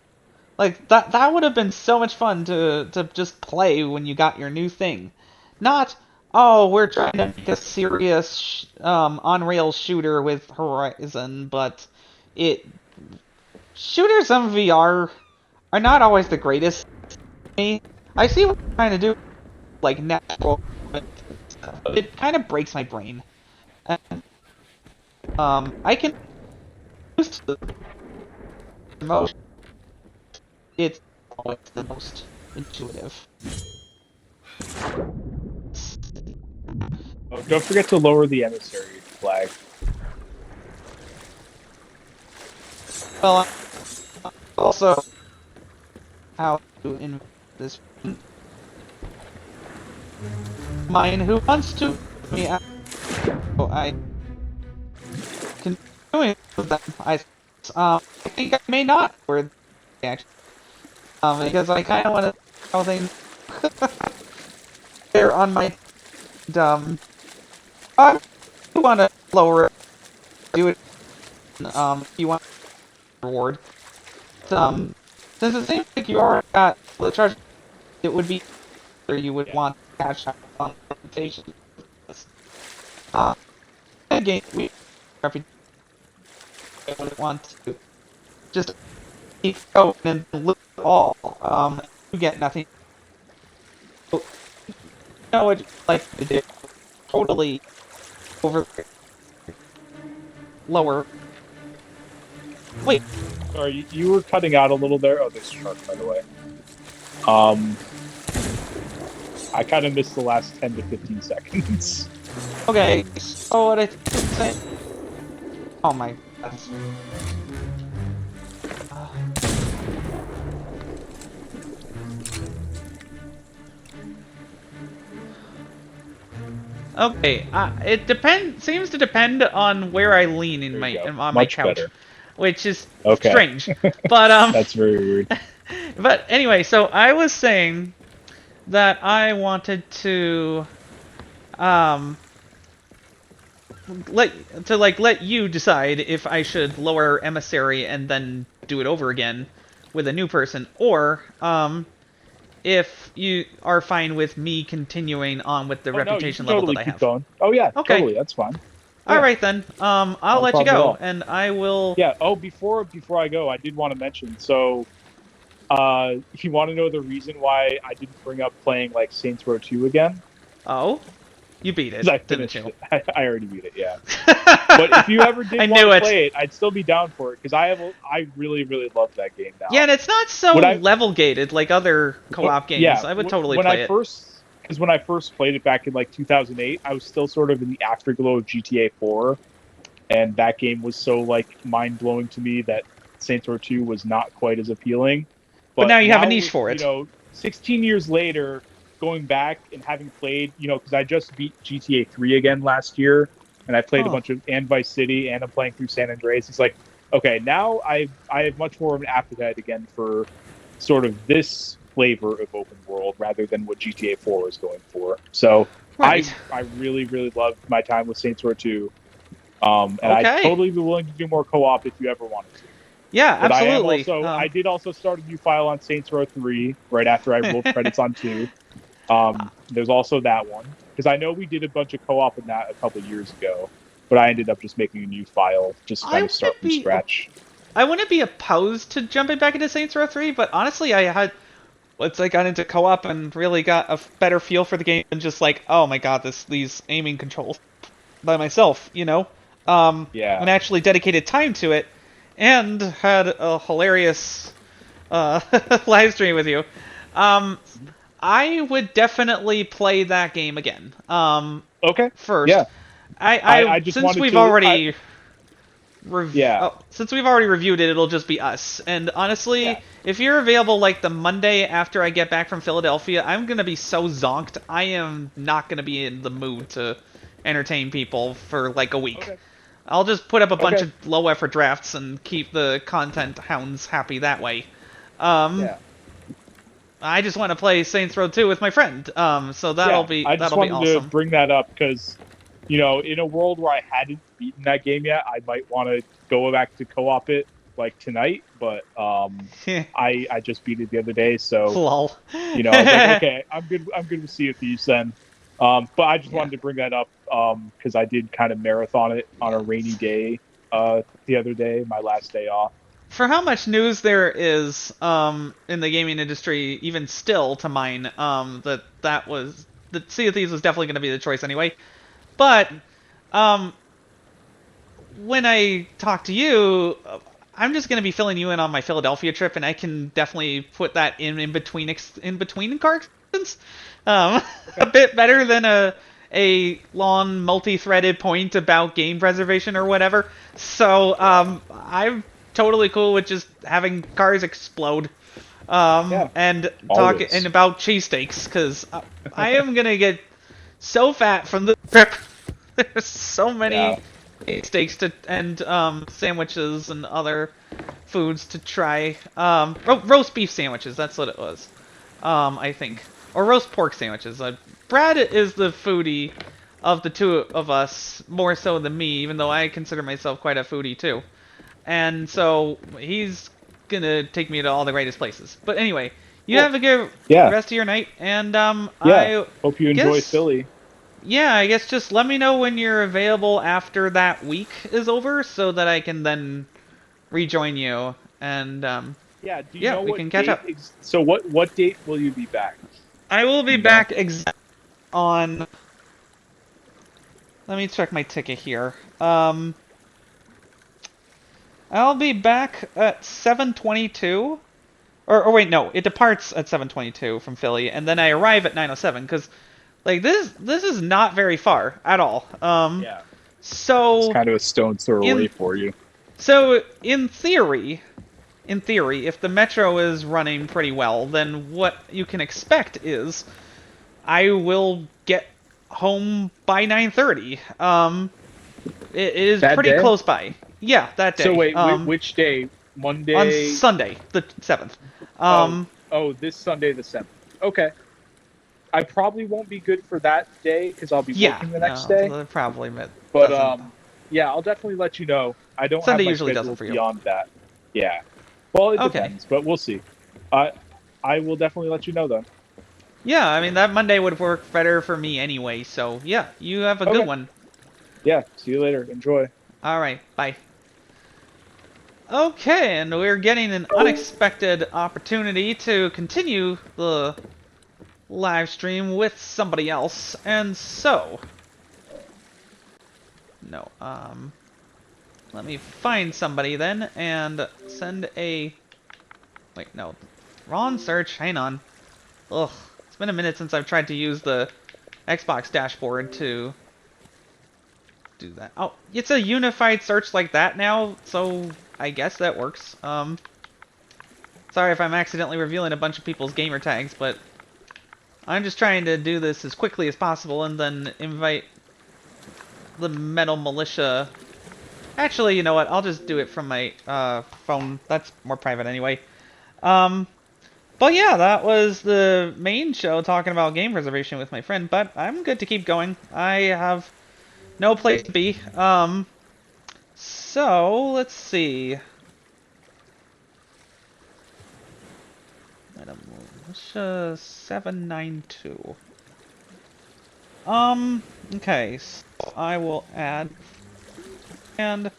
Like that would have been so much fun to just play when you got your new thing. Not, oh, we're trying to make a serious on-rails shooter with Horizon, but it shooters on VR are not always the greatest to me. I see what they're trying to do, like natural, but it kind of breaks my brain. And, I can use the most. It's always the most intuitive. Oh, don't forget to lower the emissary flag. Well, also how to in this mine who wants to me. I can do it with them. I think I may not word actually, because I kind of want to how things there on my I want to lower it, do it. If you want reward. Since it seems like you already got the charge, it would be or you would Yeah. want cash out on reputation. Uh, again, we reputation would want to just keep going and loot it all. You get nothing. So, you know what you like to do? Totally over lower. Wait, Sorry, you were cutting out a little there. Oh, there's a shark, by the way. Um, I kind of missed the last 10 to 15 seconds. okay. So what I say? Oh my God. Okay, it seems to depend on where I lean in There you go. on my Much couch, better. which is Okay. strange. But That's very weird. but anyway, so I was saying that I wanted to um let you decide if I should lower emissary and then do it over again with a new person, or if you are fine with me continuing on with the Oh no, you reputation can level totally that I keep have. going. Oh yeah, Okay. totally. That's fine. All Yeah, right then. I'll not a let you problem at go, all. and I will. Yeah. Oh, before I go, I did want to mention. So, if you want to know the reason why I didn't bring up playing like Saints Row 2 again, Oh, you beat because it, I didn't finished you? it. I already beat it. Yeah. But if you ever did I want knew to it. play it, I'd still be down for it because I really love that game Yeah, now. and it's not so When I level gated like other co-op games. yeah, I would totally when I play it. first because when I first played it back in like 2008, I was still sort of in the afterglow of GTA 4, and that game was so like mind blowing to me that Saints Row 2 was not quite as appealing. But now But you have a now niche with for it. 16 years later, going back and having played because I just beat GTA 3 again last year, and I played a Huh. bunch of and Vice City, and I'm playing through San Andreas. It's like Okay, now I have much more of an appetite again for sort of this flavor of open world rather than what GTA 4 is going for. So Right. I really really loved my time with Saints Row 2, and I'd Okay. totally be willing to do more co-op if you ever wanted to. Yeah, But absolutely. I did also start a new file on Saints Row 3 right after I rolled credits on 2. There's also that one because I know we did a bunch of co-op in that a couple years ago, but I ended up just making a new file, just I kind of start wouldn't from be scratch. I wouldn't be opposed to jumping back into Saints Row 3, but honestly, I had once I got into co-op and really got a better feel for the game than just like, oh my god, these aiming controls by myself, Yeah. and actually dedicated time to it, and had a hilarious live stream with you. Um, I would definitely play that game again. Okay. First, Yeah. I just since wanted we've to. I already Yeah. since we've already reviewed it, it'll just be us. And Yeah. honestly, if you're available like the Monday after I get back from Philadelphia, I'm gonna be so zonked. I am not gonna be in the mood to entertain people for like a week. Okay. I'll just put up a bunch Okay. of low effort drafts and keep the content hounds happy that way. Um, Yeah. I just want to play Saints Row 2 with my friend. So Yeah. I just that'll be wanted to awesome. bring that up because, in a world where I hadn't beaten that game yet, I might want to go back to co-op it like tonight. But I just beat it the other day, so Lol. I was like, Yeah. okay, I'm good with Sea of Thieves then. But I just wanted to bring that up because I did kind of marathon it on a Yeah. rainy day the other day, my last day off. For how much news there is in the gaming industry, even still to mine, the Sea of Thieves was definitely going to be the choice anyway. But um, when I talk to you, I'm just going to be filling you in on my Philadelphia trip, and I can definitely put that in between in between car extensions. A Okay. bit better than a long multi-threaded point about game preservation or whatever. So Yeah. I'm totally cool with just having cars explode Yeah. and talk and Always. about cheesesteaks because I am gonna get so fat from the trip. There's so Yeah. many steaks to and sandwiches and other foods to try. Roast beef sandwiches. That's what it was. I think, or roast pork sandwiches. Brad is the foodie of the two of us, more so than me, even though I consider myself quite a foodie too. And so he's gonna take me to all the greatest places. But anyway, you Cool. have a good Yeah. rest of your night, and Yeah. I Hope you enjoy guess Philly. yeah, I guess just let me know when you're available after that week is over, so that I can then rejoin you, and Yeah. Do you yeah, know we what can catch date? up. So what date will you be back? I will Do be you know? back on. Let me check my ticket here. I'll be back at 7:22. Or wait, no, it departs at 7:22 from Philly, and then I arrive at 9:07. Because like this is not very far at all. Yeah. It's So kind of a stone's throw away in for you. so in theory, if the metro is running pretty well, then what you can expect is I will get home by 9:30. It is That pretty day? close by. Yeah, that So day. wait, which day? On Monday? Sunday, the 7th. Oh, Um, this Sunday the 7th. Okay. I probably won't be good for that day because I'll be yeah, working the next no, day. probably But doesn't. yeah, I'll definitely let you know. I don't have Sunday my usually doesn't schedule for you. beyond that. Yeah. Well, it Okay. depends, but we'll see. I I will definitely let you know then. Yeah, I mean that Monday would work better for me anyway. So yeah, you have a good Okay. one. Yeah. See you later. Enjoy. All right, bye. Okay, and we're getting an unexpected opportunity to continue the live stream with somebody else, and so no, let me find somebody then and send a. Wait, no, wrong search. Hang on. Ugh, it's been a minute since I've tried to use the Xbox dashboard to do that. Oh, it's a unified search like that now, so I guess that works. Sorry if I'm accidentally revealing a bunch of people's gamer tags, but I'm just trying to do this as quickly as possible and then invite the Metal Militia Actually, you know what? I'll just do it from my phone. That's more private anyway. Um, but yeah, that was the main show talking about game preservation with my friend. But I'm good to keep going. I have no place to be. So let's see. Madam Militia 792. Okay, so I will add, and,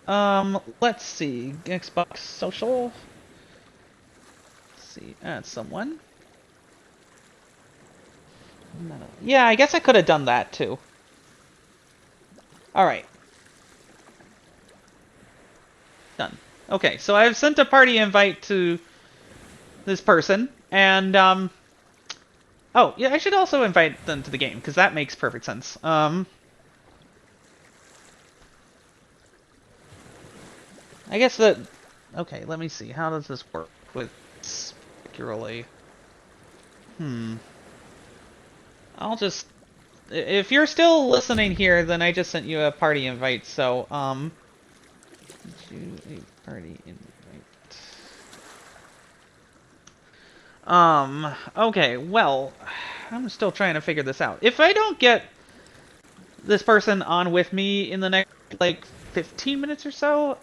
let's see, Xbox Social, let's see, add someone. Yeah, I guess I could have done that, too. Alright. Done. Okay, so I've sent a party invite to this person, and, oh, yeah, I should also invite them to the game, because that makes perfect sense. I guess that... Okay, let me see. How does this work with particularly? I'll just... If you're still listening here, then I just sent you a party invite, so, you a party invite. Okay, well, I'm still trying to figure this out. If I don't get this person on with me in the next, like, 15 minutes or so,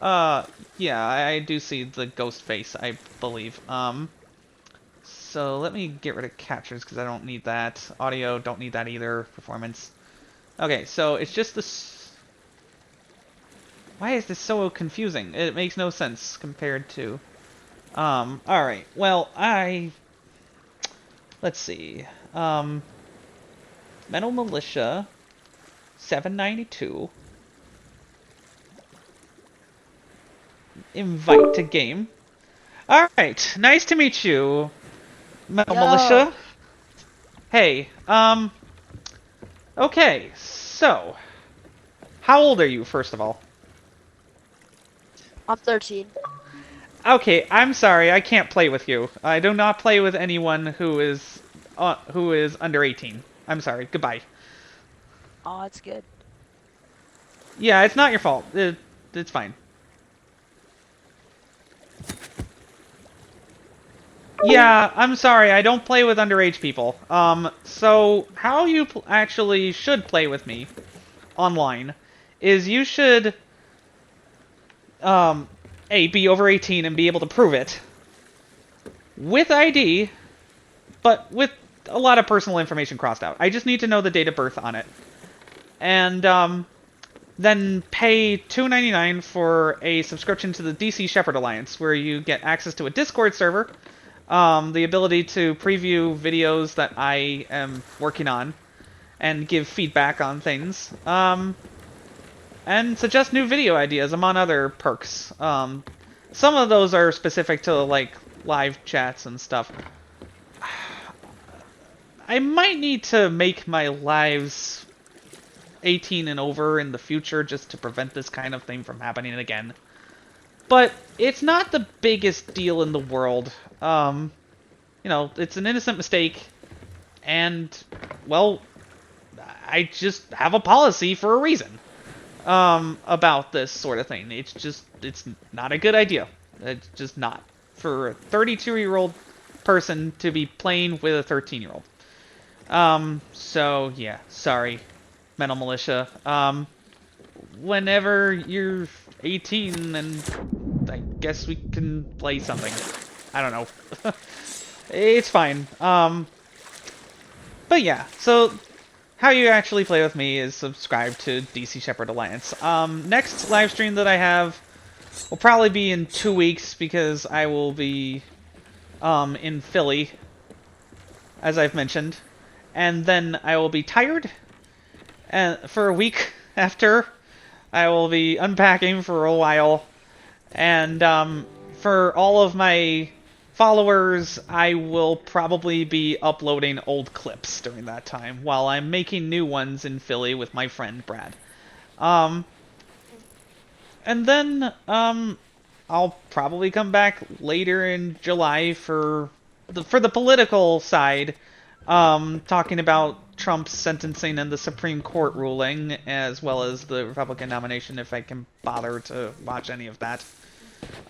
yeah, I do see the ghost face, I believe. So let me get rid of captures, because I don't need that. Audio, don't need that either. Performance. Okay, so it's just this... Why is this so confusing? It makes no sense compared to... alright, well, let's see. Metal Militia 792. Invite to game. Alright, nice to meet you, Metal Militia. Hey, okay, so, how old are you, first of all? I'm 13. Okay, I'm sorry, I can't play with you. I do not play with anyone who is under 18. I'm sorry, goodbye. Oh, it's good. Yeah, it's not your fault. It's fine. Yeah, I'm sorry, I don't play with underage people. So how you actually should play with me online is you should, A, be over 18 and be able to prove it with ID, but with a lot of personal information crossed out. I just need to know the date of birth on it. And, then pay $2.99 for a subscription to the DC Shepherd Alliance, where you get access to a Discord server, the ability to preview videos that I am working on, and give feedback on things, and suggest new video ideas, among other perks. Some of those are specific to, like, live chats and stuff. I might need to make my lives 18 and over in the future just to prevent this kind of thing from happening again. But it's not the biggest deal in the world. You know, it's an innocent mistake, and, well, I just have a policy for a reason about this sort of thing. It's not a good idea. It's just not. For a 32-year-old person to be playing with a 13-year-old. So, yeah, sorry, Metal Militia. Whenever you're 18, and I guess we can play something. I don't know. It's fine. But yeah, so how you actually play with me is subscribe to DC Shepherd Alliance. Next live stream that I have will probably be in 2 weeks, because I will be in Philly, as I've mentioned. And then I will be tired, and for a week after, I will be unpacking for a while. And for all of my followers, I will probably be uploading old clips during that time, while I'm making new ones in Philly with my friend Brad. And then I'll probably come back later in July for the political side, talking about Trump's sentencing and the Supreme Court ruling, as well as the Republican nomination, if I can bother to watch any of that.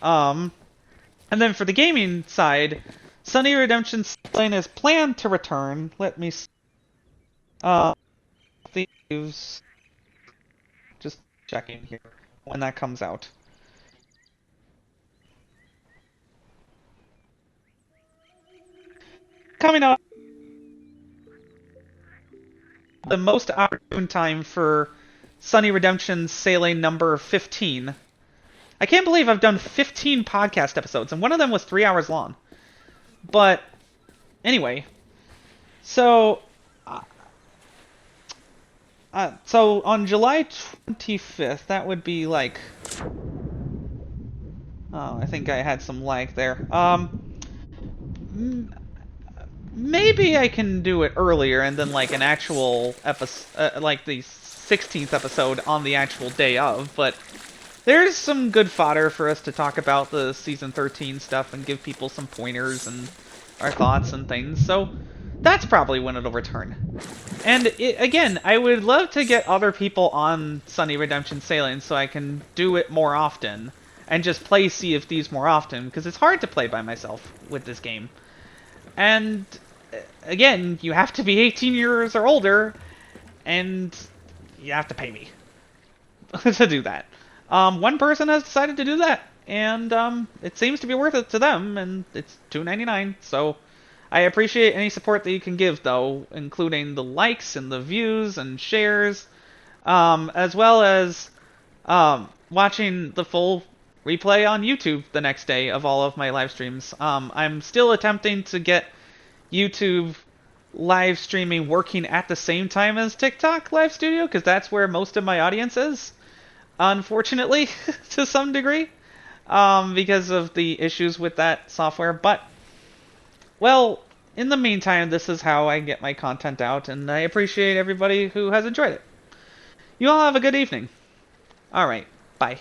And then for the gaming side, SunnyRedemption Sailing is planned to return. Let me see. Thieves. Just checking here when that comes out. Coming out the most opportune time for SunnyRedemption Sailing number 15. I can't believe I've done 15 podcast episodes, and one of them was 3 hours long. But anyway, so on July 25th, that would be like, oh, I think I had some lag there. Maybe I can do it earlier and then like an actual episode, like the 16th episode on the actual day of, but there's some good fodder for us to talk about the Season 13 stuff and give people some pointers and our thoughts and things, so that's probably when it'll return. And again, I would love to get other people on SunnyRedemption Sailing so I can do it more often and just play Sea of Thieves more often, because it's hard to play by myself with this game. And again, you have to be 18 years or older, and you have to pay me to do that. One person has decided to do that, and it seems to be worth it to them, and it's $2.99, so I appreciate any support that you can give, though, including the likes and the views and shares, as well as watching the full replay on YouTube the next day of all of my live streams. I'm still attempting to get YouTube live streaming working at the same time as TikTok Live Studio, because that's where most of my audience is, unfortunately, to some degree, because of the issues with that software. But, well, in the meantime, this is how I get my content out, and I appreciate everybody who has enjoyed it. You all have a good evening. Alright, bye.